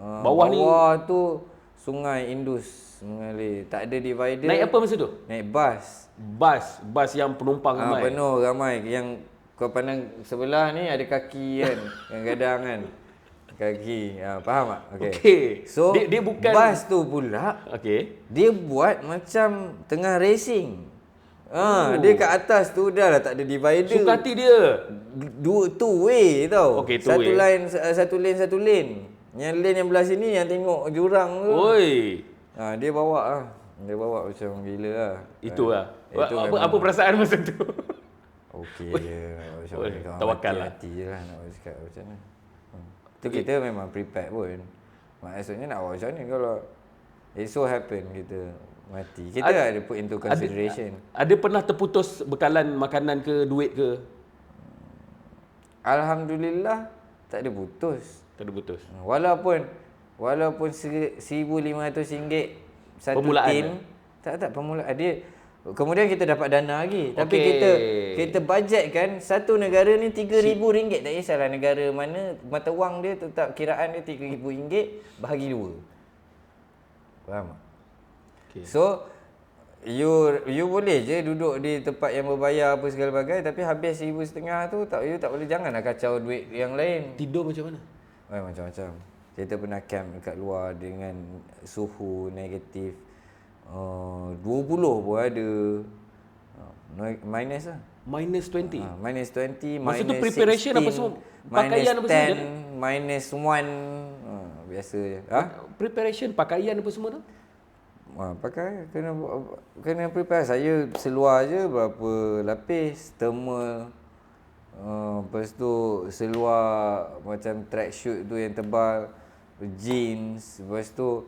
Bawah tu Sungai Indus mengalir. Tak ada divider. Naik apa masa tu? Naik bas. Bas yang penumpang ramai. Penuh ramai. Yang kau pandang sebelah ni ada kaki kan. Kadang-kadang kan. Kaki. Faham tak? Okey. So dia bukan bas tu pula. Okey. Dia buat macam tengah racing. Dia kat atas tu dah lah tak ada divider. Suka hati dia. Two way tau. Okey, two way. Satu lane. Yang lane yang belah sini yang tengok jurang tu. Oi. Dia bawa lah. Dia bawa macam gila lah. Itu lah. Itu Apa perasaan masa tu? Okey je. Tawakal lah. Hati je lah nak cakap macam mana. Tu kita memang prepared pun. Maksudnya nak buat macam mana kalau it so happen kita mati. Kita ada put into consideration. Ada pernah terputus bekalan makanan ke duit ke? Alhamdulillah tak ada putus. Tak ada putus. Walaupun RM1,500 satu Permulaan tim. Tak permulaan dia. Kemudian kita dapat dana lagi. Tapi kita bajetkan satu negara ni RM3,000. Tak kisahlah negara mana, mata wang dia tetap kiraan dia RM3,000 bahagi dua. Faham tak? Okay. So you boleh je duduk di tempat yang berbayar apa segala bagai, tapi habis RM1,500 tu you tak boleh, janganlah kacau duit yang lain. Tidur macam mana? Macam-macam. Kita pernah camp dekat luar dengan suhu negatif 20 pun ada. Minus lah. Minus 20? Minus 20, Masa minus tu preparation 16, apa semua? Pakaian apa semua? minus 1. Biasa je. Preparation, pakaian apa semua tu? Pakai, kena prepare. Saya seluar je berapa lapis, thermal. Lepas tu seluar macam track shoot tu yang tebal, jeans. Lepas tu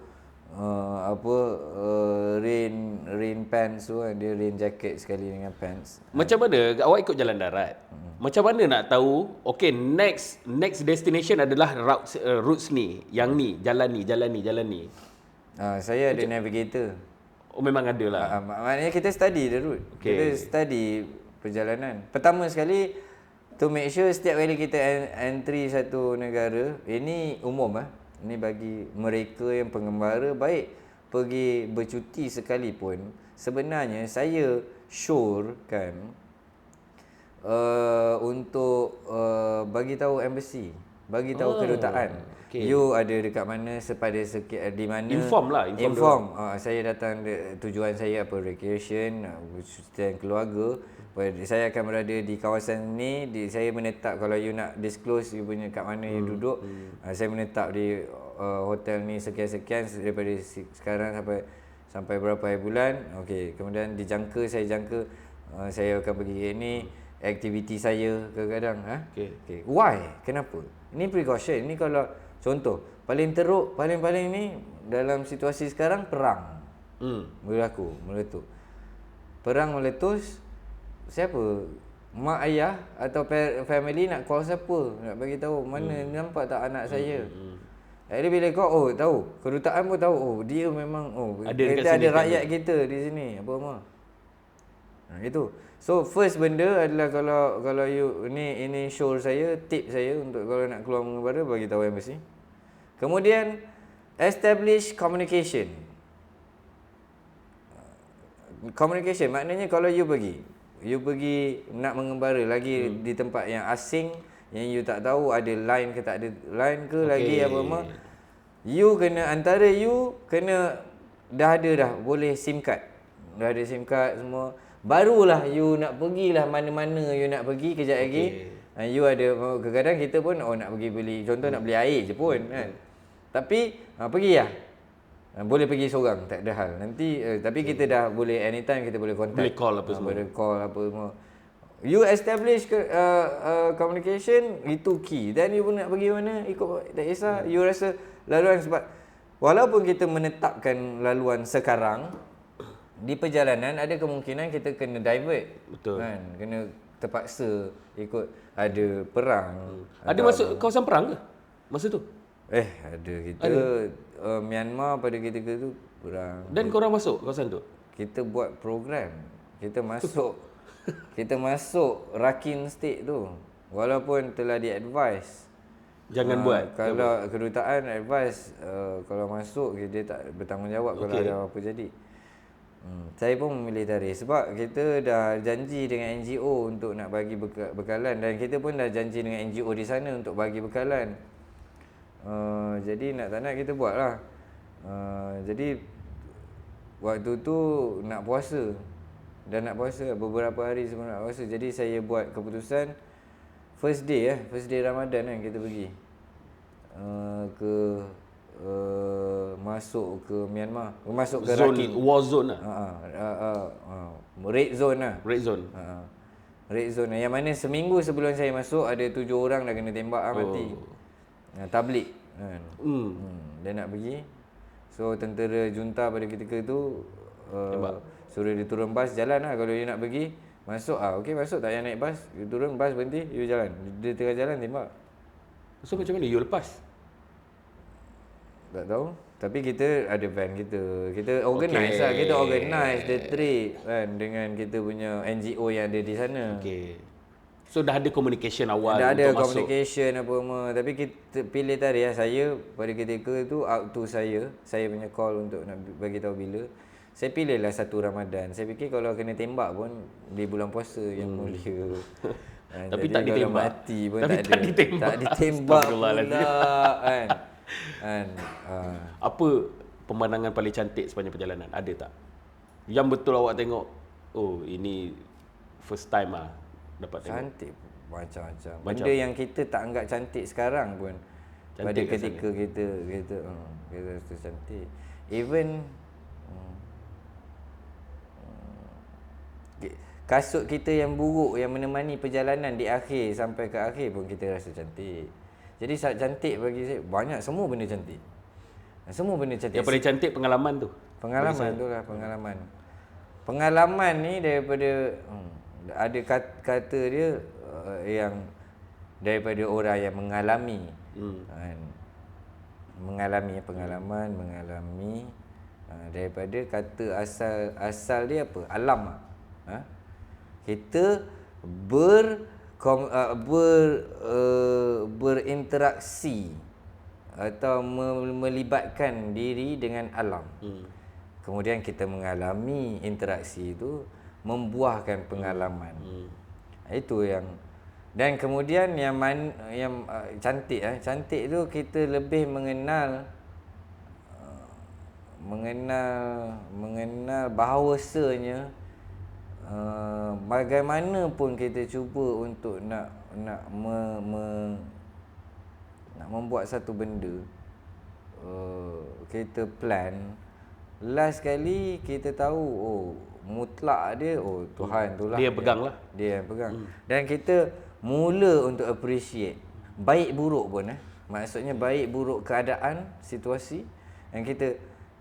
rain pants tu kan, dia rain jacket sekali dengan pants. Macam mana awak ikut jalan darat? Macam mana nak tahu okay, next destination adalah routes ni, yang ni, jalan ni. Saya ada navigator. Oh, memang ada lah. Maknanya kita study the route. Okay. Kita study perjalanan. Pertama sekali, to make sure setiap kali kita entry satu negara, ini umum ini bagi mereka yang pengembara, baik pergi bercuti sekalipun, sebenarnya saya sure kan untuk bagi tahu embassy, bagi tahu kedutaan. Okay. You ada dekat mana, di mana. Inform. Saya datang, tujuan saya apa, vacation, percutian keluarga. Saya akan berada di kawasan ni. Saya menetap, kalau you nak disclose you punya kat mana you duduk, saya menetap di hotel ni sekian-sekian daripada sekarang sampai berapa hari bulan. Okey, kemudian saya jangka saya akan pergi ke ni, aktiviti saya kadang-kadang. Okay. Why? Kenapa? Ini precaution. Ini kalau contoh paling teruk, paling ni dalam situasi sekarang, perang berlaku, meletup. perang meletus, siapa? Mak ayah atau family nak call siapa? Nak bagi tahu mana nampak tak anak saya. Jadi bila kau tahu, kedutaan pun tahu dia memang kita ada rakyat kita di sini apa semua. Itu. So first benda adalah kalau you ini show saya, tip saya untuk kalau nak keluar mengembara bagi tahu embassy. Kemudian establish communication. Communication maknanya kalau you pergi nak mengembara lagi di tempat yang asing yang you tak tahu ada line ke tak ada line ke lagi apa semua, you kena antara you kena dah boleh SIM card. Dah ada SIM card semua. Barulah you nak pergilah mana-mana you nak pergi kejap lagi. You ada kadang-kadang kita pun nak pergi beli, contoh nak beli air je pun kan. Tapi pergilah. Boleh pergi seorang, tak ada hal. Nanti tapi kita dah boleh anytime kita boleh contact. Boleh call apa semua. Boleh call apa semua. You establish communication, itu key. Dan you pun nak pergi mana, ikut, tak kisah. You rasa laluan, sebab walaupun kita menetapkan laluan sekarang, di perjalanan ada kemungkinan kita kena divert. Betul. Kan? Kena terpaksa ikut, ada perang. Ada masuk kawasan perang ke masa tu? Ada. Kita Myanmar pada ketika tu perang. Dan korang masuk kawasan tu? Kita buat program. Kita masuk Rakhine State tu. Walaupun telah di-advise jangan buat. Kalau kedutaan advise kalau masuk dia tak bertanggungjawab kalau ada apa jadi. Saya pun memilih tarikh sebab kita dah janji dengan NGO untuk nak bagi bekalan, dan kita pun dah janji dengan NGO di sana untuk bagi bekalan. Jadi nak tak nak kita buat lah. Jadi waktu tu nak puasa. Dan nak puasa beberapa hari sebelum nak puasa. Jadi saya buat keputusan first day Ramadan kan kita pergi masuk ke Myanmar, masuk ke Rakhine. War zone lah. Red zone lah. Red zone. Red zone yang mana seminggu sebelum saya masuk ada 7 orang dah kena tembak mati. Tabligh kan. Dia nak pergi. So tentera junta pada ketika tu suruh dia turun bas jalan lah. Kalau dia nak pergi masuk okey masuk, tak payah naik bas, you turun bas berhenti, you jalan. Dia tengah jalan tembak. So macam mana you lepas? Tak tahu. Tapi kita ada van kita organize lah. Kita organize the trip kan dengan kita punya NGO yang ada di sana. So dah ada communication awal dah untuk ada masuk. Communication apa semua. Tapi kita pilih tarikh lah. Saya pada ketika tu up to saya punya call untuk nak bagi tahu bila. Saya pilihlah 1 Ramadan. Saya fikir kalau kena tembak pun di bulan puasa yang mulia. Tapi tak ditembak. Mati pun tapi tak ditembak pula kan. Apa pemandangan paling cantik sepanjang perjalanan? Ada tak? Yang betul awak tengok, ini first time dapat tengok. Cantik macam-macam. Benda yang kita tak anggap cantik sekarang pun cantik pada ketika kita rasa cantik. Even kasut kita yang buruk yang menemani perjalanan di akhir sampai ke akhir pun kita rasa cantik. Jadi cantik bagi saya banyak, semua benda cantik. Semua benda cantik. Yang paling cantik pengalaman tu. Pengalaman tu lah, pengalaman. Pengalaman ni daripada ada kata dia yang daripada orang yang mengalami. Mengalami mengalami daripada kata asal dia apa? Alam. Kita berinteraksi atau melibatkan diri dengan alam. Kemudian kita mengalami interaksi itu membuahkan pengalaman. Itu yang, dan kemudian yang cantik cantik tu kita lebih mengenal bahawasanya bagaimanapun kita cuba untuk nak membuat satu benda, kita plan, last kali kita tahu mutlak dia Tuhan itulah dia pegang lah. Dia yang pegang. Dan kita mula untuk appreciate baik buruk pun maksudnya baik buruk keadaan, situasi, dan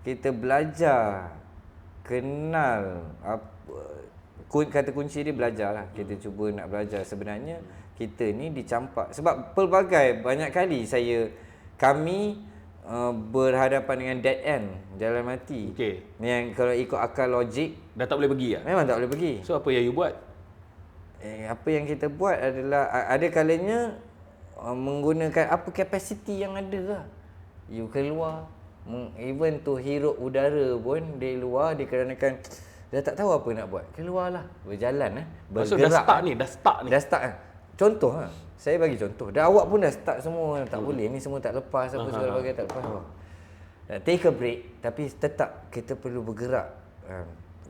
kita belajar kenal kata kunci dia belajar lah. Kita cuba nak belajar. Sebenarnya kita ni dicampak. Sebab pelbagai banyak kali kami berhadapan dengan dead end, jalan mati. Yang kalau ikut akal logik dah tak boleh pergi lah? Memang tak boleh pergi. So apa yang you buat? Apa yang kita buat adalah ada kalanya menggunakan apa kapasiti yang ada lah. You keluar, even tu hirup udara pun di luar dikarenakan dah tak tahu apa nak buat. Keluarlah, berjalan bergerak. So dah start ni. Dah start Contoh saya bagi contoh. Dah awak pun dah start semua, tak boleh ni semua tak lepas apa segala bagai tak lepas. Take a break tapi tetap kita perlu bergerak.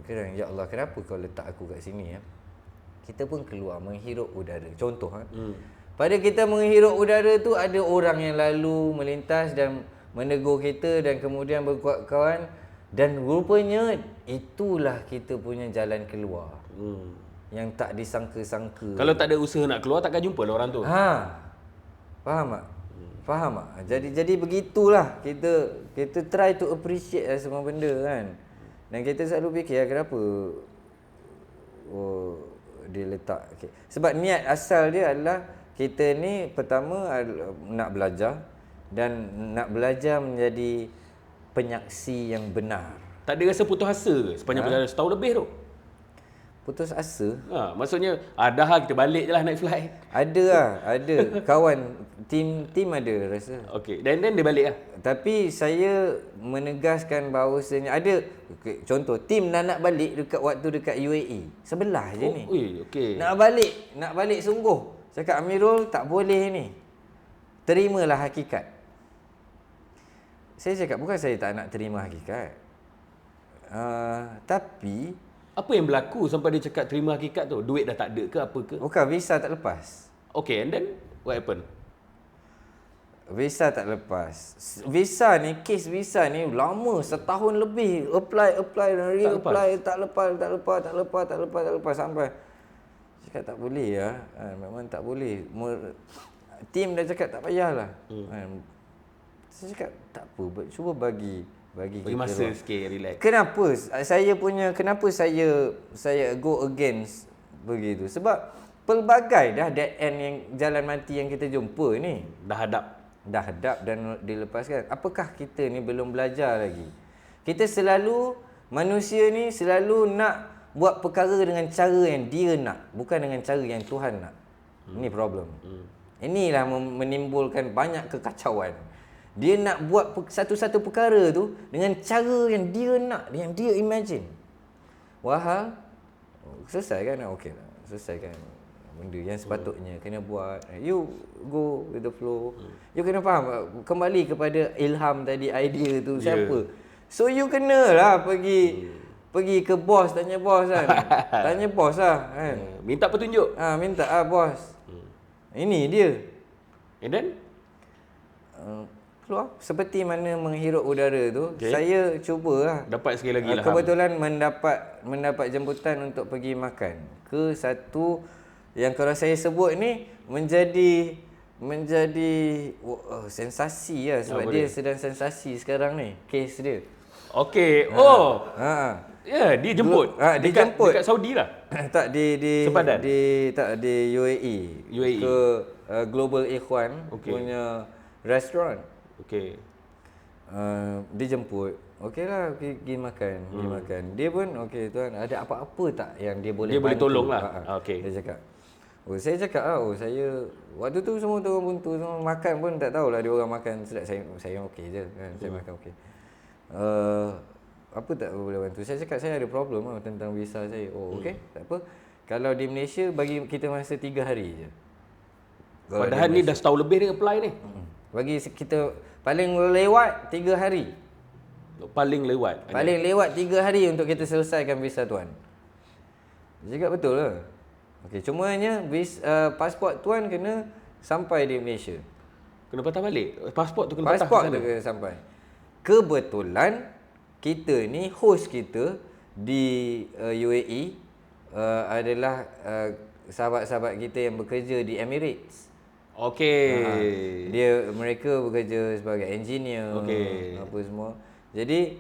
Kadang ya Allah, kenapa kau letak aku kat sini Kita pun keluar menghirup udara. Contoh pada kita menghirup udara tu ada orang yang lalu melintas dan menegur kita dan kemudian berkawan dan rupanya itulah kita punya jalan keluar. Yang tak disangka-sangka. Kalau tak ada usaha nak keluar takkan jumpa lah orang tu. Faham tak? Faham tak? Jadi begitulah kita try to appreciate semua benda kan. Dan kita selalu fikir kenapa dia letak. Sebab niat asal dia adalah kita ni pertama nak belajar dan nak belajar menjadi penyaksi yang benar. Tak ada rasa putus asa ke sepanjang perjalanan setahun lebih tu? Putus asa? Maksudnya dah kita balik je lah naik flight. Ada. Kawan, tim ada rasa. Okey, dan dia balik lah. Tapi saya menegaskan bahawasanya ada contoh tim nak balik dekat UAE. Sebelah je ni. Okey. Nak balik sungguh. Cakap Amirul tak boleh ni. Terimalah hakikat. Saya cakap bukan saya tak nak terima hakikat. Tapi apa yang berlaku sampai dia cakap terima hakikat tu? Duit dah tak ada ke apa ke? Bukan, visa tak lepas. Okay, and then what happened? Visa tak lepas. Visa ni, kes visa ni lama, setahun lebih. Apply tak lepas sampai cakap tak boleh memang tak boleh. Tim dah cakap tak payahlah. Saya cakap tak apa, cuba bagi masa sikit, relax. Kenapa saya go against begitu? Sebab pelbagai dah dead end yang jalan mati yang kita jumpa ni. Dah hadap dan dilepaskan. Apakah kita ni belum belajar lagi? Manusia ni selalu nak buat perkara dengan cara yang dia nak, bukan dengan cara yang Tuhan nak. Ini problem. Inilah menimbulkan banyak kekacauan. Dia nak buat satu-satu perkara tu dengan cara yang dia nak, yang dia imagine. Wahal selesaikan okey lah. Selesaikan benda yang sepatutnya kena buat. You go with the flow. You kena faham kembali kepada ilham tadi, idea tu siapa. So you kenalah pergi ke bos, tanya bos kan. Tanya bos lah kan. Minta petunjuk. Minta bos. Ini dia. And then keluar seperti mana menghirup udara tu. Saya cubalah. Dapat sekali lagi lah. Kebetulan mendapat jemputan untuk pergi makan ke satu yang kalau saya sebut ni menjadi sensasi lah sebab dia sedang sensasi sekarang ni kes dia. Okey. Ya, dia jemput. Dekat Saudi lah. Tak di Sepadan. Di UAE. Ke Global Ikhwan punya restoran. Okey. Dia jemput. Okeylah, pergi makan. Dia pun okey tuan, ada apa-apa tak yang dia boleh bantu? Dia boleh tolong lah. Okey. Dia cakap. Saya cakap saya waktu tu semua turun buntu semua makan pun tak tahulah dia orang makan sedap. Saya okey je kan. Saya makan okey. Apa tak boleh bantu? Saya cakap saya ada problem tentang visa saya. Okey, tak apa. Kalau di Malaysia bagi kita masa 3 hari je. Padahal ni dah setahun lebih dia apply ni. Bagi kita paling lewat 3 hari. Paling lewat 3 hari untuk kita selesaikan visa tuan. Dia cakap betul lah. Okey, cumanya pasport tuan kena sampai di Malaysia. Kena patah balik. Pasport tu kena patah. Pasport tu kena sampai. Kebetulan kita ni host kita di UAE adalah sahabat-sahabat kita yang bekerja di Emirates. Okey. Mereka bekerja sebagai engineer, apa semua. Jadi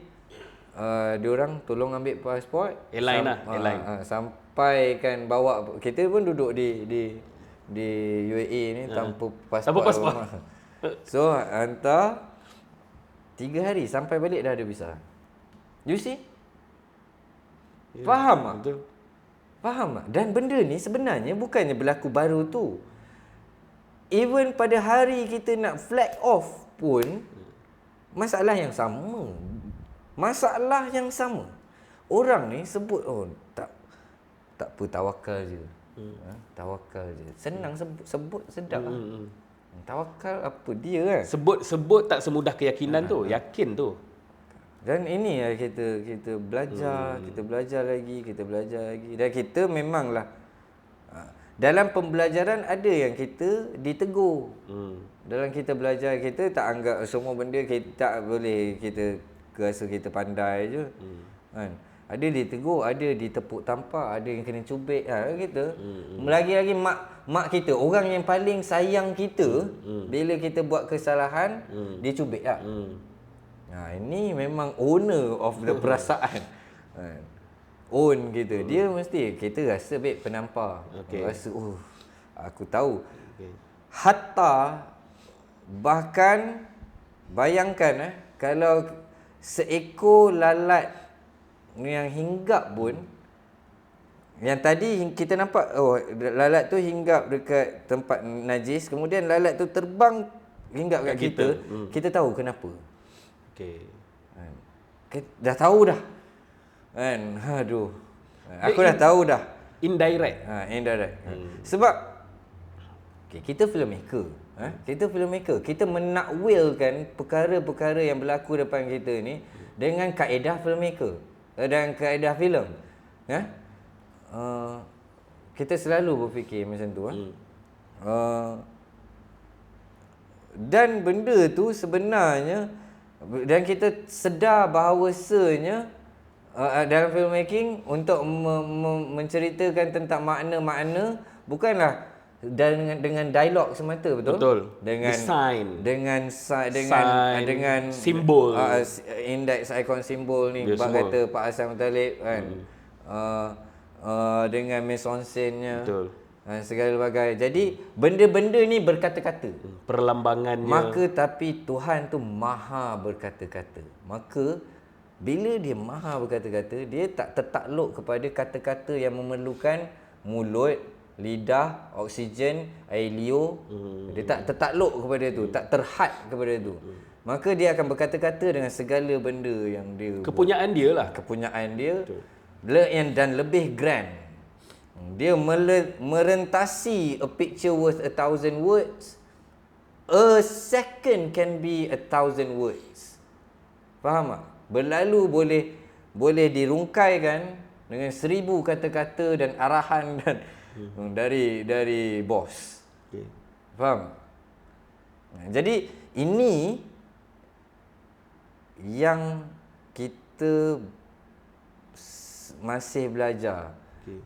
diorang tolong ambil pasport. Airline lah, airline. Sampai kan bawa, kita pun duduk di UAE ni tanpa pasport. So hantar 3 hari sampai balik dah ada visa. You see? Faham tak? Betul. Faham tak? Dan benda ni sebenarnya bukannya berlaku baru tu. Even pada hari kita nak flag off pun masalah yang sama. Masalah yang sama. Orang ni sebut tak apa, tawakal je. Tawakal je. Senang sebut sedap lah. Tawakal apa dia kan? Sebut tak semudah keyakinan tu, yakin tu. Dan ini lah kita belajar, kita belajar lagi. Dan kita memanglah dalam pembelajaran ada yang kita ditegur. Dalam kita belajar, kita tak anggap semua benda kita tak boleh kita rasa kita pandai je. Kan? Ada ditegur, ada ditepuk tampar, ada yang kena cubit kita. Lagi-lagi mak kita, orang yang paling sayang kita, bila kita buat kesalahan, dia cubit lah. Ini memang owner of the perasaan. Own kita. Dia mesti, kita rasa baik penampar. Rasa, aku tahu. Hatta, bahkan, bayangkan kalau seekor lalat yang hinggap pun, yang tadi kita nampak lalat tu hinggap dekat tempat najis, kemudian lalat tu terbang hinggap kat kita. Kita tahu kenapa. Dah tahu dah. Kan? Aduh. Aku dah tahu dah. Indirect. Indirect. Sebab kita filmmaker. Kita filmmaker. Kita menakwilkan perkara-perkara yang berlaku depan kita ni dengan kaedah filmmaker dan kaedah filem. Kita selalu berfikir macam tu. Dan benda tu sebenarnya, dan kita sedar bahawasanya dalam filmmaking untuk menceritakan tentang makna-makna bukanlah dengan dialog semata, betul? Dengan design, dengan simbol, index ikon simbol ni, bab kata Pak Hassan Muttalib kan. Dengan mise en scène-nya. Betul. Segala bagai. Jadi benda-benda ni berkata-kata. Perlambangannya. Maka tapi Tuhan tu maha berkata-kata. Maka bila dia maha berkata-kata, dia tak tertakluk kepada kata-kata yang memerlukan mulut, lidah, oksigen, air liur. Dia tak tertakluk kepada tu, tak terhad kepada tu. Maka dia akan berkata-kata dengan segala benda yang dia kepunyaan dia lah. Kepunyaan dia. Dan lebih grand. Dia merentasi a picture worth 1,000 words. A second can be 1,000 words. Faham tak? Berlalu boleh dirungkaikan dengan 1,000 kata-kata dan arahan dan dari bos. Faham? Jadi ini yang kita masih belajar.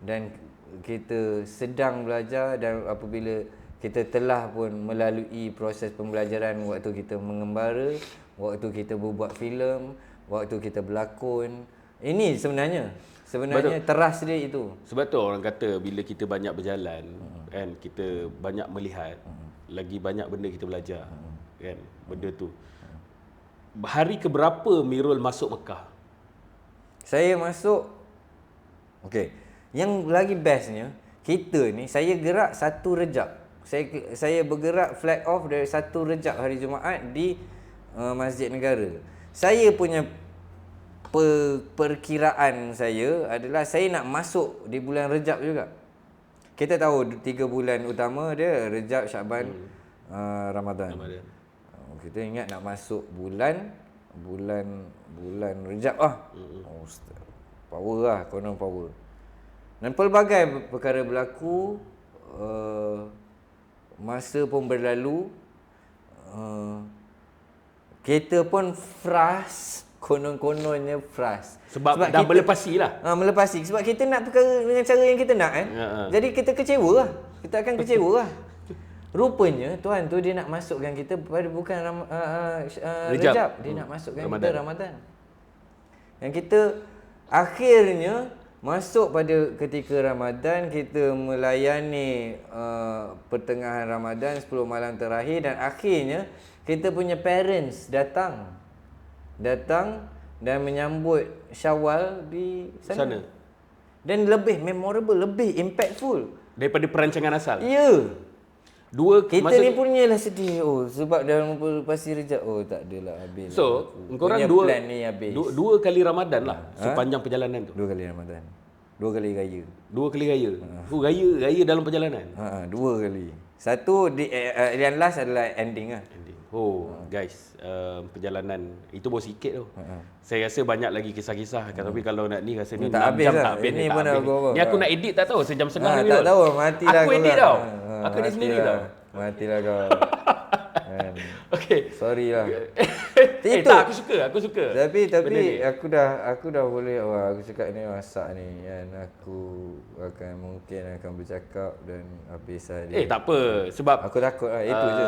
Dan kita sedang belajar, dan apabila kita telah pun melalui proses pembelajaran waktu kita mengembara, waktu kita berbuat filem, waktu kita berlakon. Ini sebenarnya teras dia itu. Sebab tu orang kata bila kita banyak berjalan, kan, kita banyak melihat, lagi banyak benda kita belajar. Kan, benda tu. Hari keberapa Mirul masuk Mekah? Saya masuk, yang lagi bestnya, kita ni, saya gerak 1 Rejab. Saya bergerak flag off dari 1 Rejab hari Jumaat di Masjid Negara. Saya punya perkiraan saya adalah saya nak masuk di bulan Rejab juga. Kita tahu 3 bulan utama dia Rejab, Syaban, Ramadan. Kita ingat nak masuk bulan Rejab power lah, konon power. Dan pelbagai perkara berlaku, masa pun berlalu, kita pun frust, konon-kononnya frust. Sebab dah melepasi lah. Melepasi. Sebab kita nak perkara dengan cara yang kita nak Jadi kita kecewa lah. Kita akan kecewa lah. Rupanya Tuhan tu dia nak masukkan kita pada bukan Rejab. Dia nak masukkan kita Ramadan. Yang kita akhirnya masuk pada ketika Ramadan, kita melayani pertengahan Ramadan 10 malam terakhir, dan akhirnya kita punya parents datang dan menyambut Syawal di sana. Dan lebih memorable, lebih impactful daripada perancangan asal. Ya. Kita maksud, ni punyalah sedih. Sebab dalam Pasir Rejab tak adalah habis. So, korang dua kali Ramadan lah sepanjang perjalanan tu. 2 kali Ramadan. 2 kali raya. 2 kali raya. Raya dalam perjalanan. 2 kali. Satu yang last adalah ending lah. Guys, perjalanan itu baru sikit tu. Saya rasa banyak lagi kisah-kisah, tapi kalau nak ni rasa ni 6 jam tak habis ni. Ni aku nak edit tak tahu sejam setengah ni. Tak tahu, matilah aku edit tau. Aku edit sendiri tau. Matilah kau. Okay. Sorry lah. Tak, aku suka. Tapi aku dah boleh. Aku cakap ni masak ni kan. Aku mungkin akan bercakap dan habis saja. Tak apa, sebab aku takut lah. Itu je.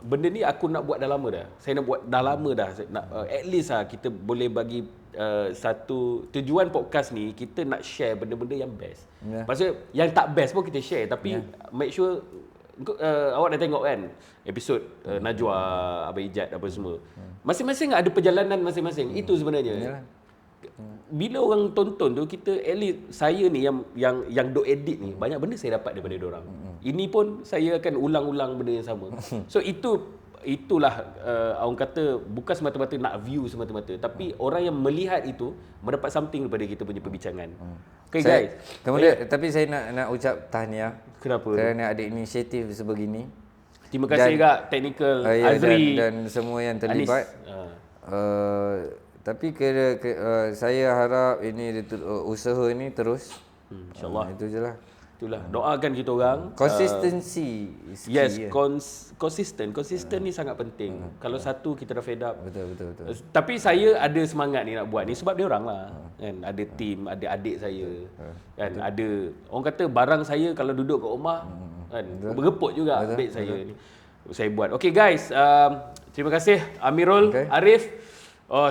Benda ni aku nak buat dah lama dah. Saya nak buat dah lama dah. At least kita boleh bagi satu tujuan podcast ni, kita nak share benda-benda yang best. Maksudnya yang tak best pun kita share, tapi make sure awak dah tengok kan episod Najwa, Abang Ijat apa semua. Masing-masing ada perjalanan masing-masing. Itu sebenarnya. Bila orang tonton tu, kita at least, saya ni yang duk edit ni, banyak benda saya dapat daripada diorang. Ini pun saya akan ulang-ulang benda yang sama. So itulah orang kata bukan semata-mata nak view semata-mata, tapi orang yang melihat itu mendapat something daripada kita punya perbincangan. Okay guys. Kemudian tapi saya nak ucap tahniah. Kenapa? Kerana ada inisiatif sebegini. Terima kasih juga technical Azri dan semua yang terlibat. Tapi saya harap ini usaha ini terus. InsyaAllah. Itu je lah. Itulah. Doakan kita orang. Consistency is key. Yes, konsisten ni sangat penting. Kalau satu kita dah fed up. Betul. Tapi saya ada semangat ni nak buat ni sebab dia orang lah. Kan ada team, ada adik saya. Kan ada orang kata barang saya kalau duduk kat rumah kan bergepuk juga adik saya ni. Saya buat. Okay guys, terima kasih Amirul, Arif.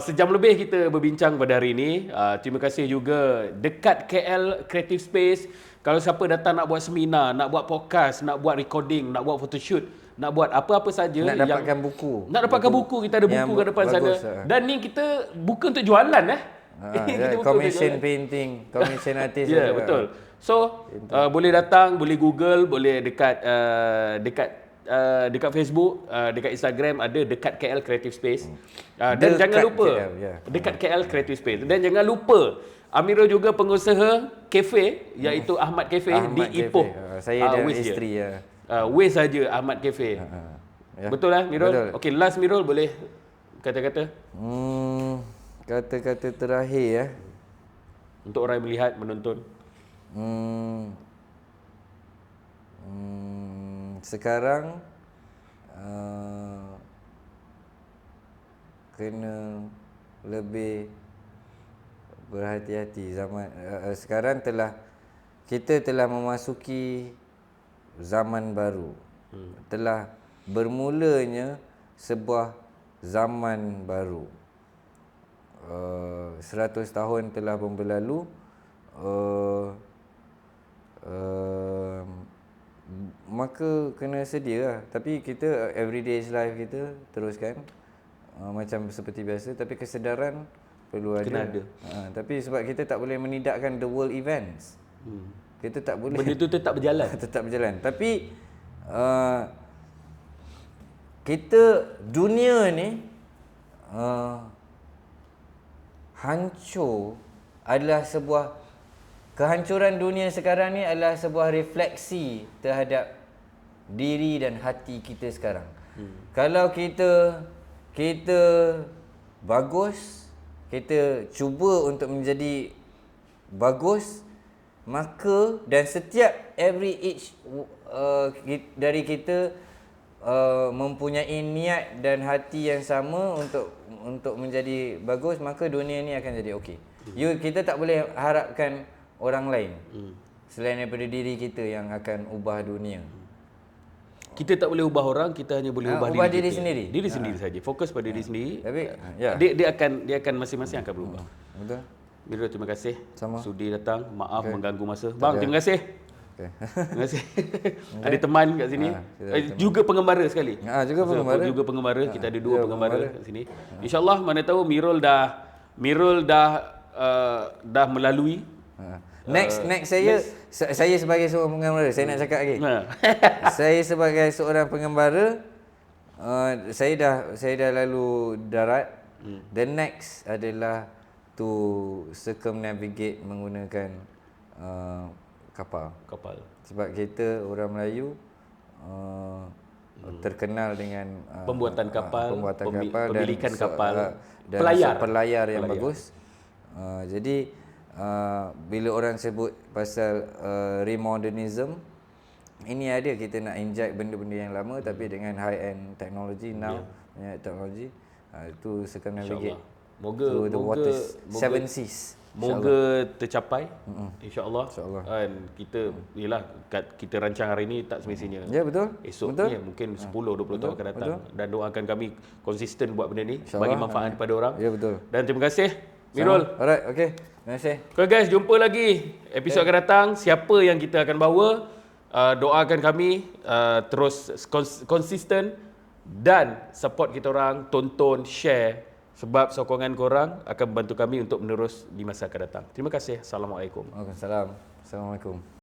Sejam lebih kita berbincang pada hari ini. Terima kasih juga Dekat KL Creative Space. Kalau siapa datang nak buat seminar, nak buat podcast, nak buat recording, nak buat photoshoot, nak buat apa-apa saja, nak dapatkan buku. Nak dapatkan buku, kita ada buku kat depan sana. Dan ni kita bukan untuk jualan commission painting, commission artist. Ya, betul. So, boleh datang, boleh Google, boleh dekat Facebook, dekat Instagram ada Dekat KL Creative Space. Dan jangan lupa Dekat KL Creative Space. Dan jangan lupa Amirul juga pengusaha kafe, iaitu Ahmad Cafe di Ipoh. Saya dan isteri Waste saja Ahmad Cafe. Betul lah Mirul? Betul. Okey, last Mirul boleh kata-kata? Kata-kata terakhir untuk orang yang melihat, menonton. Sekarang kena lebih berhati-hati. Zaman sekarang kita telah memasuki zaman baru. Telah bermulanya sebuah zaman baru. 100 tahun telah berlalu. Maka kena sedia lah. Tapi kita everyday life kita teruskan macam seperti biasa, tapi kesedaran perlu kena ada. Tapi sebab kita tak boleh menidakkan the world events. Kita tak boleh. Benda itu tetap berjalan. Tetap berjalan. Tapi kita dunia ni hancur adalah sebuah kehancuran dunia sekarang ni adalah sebuah refleksi terhadap diri dan hati kita sekarang. Kalau kita bagus, kita cuba untuk menjadi bagus, maka dan setiap each dari kita mempunyai niat dan hati yang sama untuk menjadi bagus, maka dunia ni akan jadi okey. Kita tak boleh harapkan orang lain selain daripada diri kita yang akan ubah dunia. kita tak boleh ubah orang, kita hanya boleh ubah diri kita. sendiri. Diri sendiri saja. Fokus pada diri sendiri. Tapi dia akan masing-masing akan berubah. Betul. Mirul, terima kasih. Sama. Sudi datang. Maaf mengganggu masa. Bang, terima kasih. Okay. Terima kasih. Ada teman kat sini. Juga pengembara sekali. Juga pengembara. Juga pengembara. Kita ada 2 pengembara kat sini. InsyaAllah mana tahu Mirul dah melalui. Next saya sebagai seorang pengembara, saya nak cakap lagi. Saya sebagai seorang pengembara, saya dah lalu darat. The next adalah to circumnavigate menggunakan kapal. Sebab kita orang Melayu terkenal dengan pembuatan kapal, pemilikan dan kapal, dan pelayar yang bagus. Jadi bila orang sebut pasal remodernism, ini ada kita nak inject benda-benda yang lama tapi dengan high end technology now, teknologi itu circumnavigate through the waters, 7 seas. Moga tercapai, insya-Allah. Dan kita rancang hari ini tak semestinya. Ya, betul. Esok ni mungkin 10-20 tahun akan datang. Dan doakan kami konsisten buat benda ni bagi manfaat kepada orang. Ya, betul. Dan terima kasih Mirul. Alright, okey. Terima kasih. Okay guys, jumpa lagi episod akan datang. Siapa yang kita akan bawa, doakan kami terus konsisten dan support kita orang, tonton, share. Sebab sokongan korang akan membantu kami untuk menerus di masa akan datang. Terima kasih. Assalamualaikum. Waalaikumsalam. Assalamualaikum.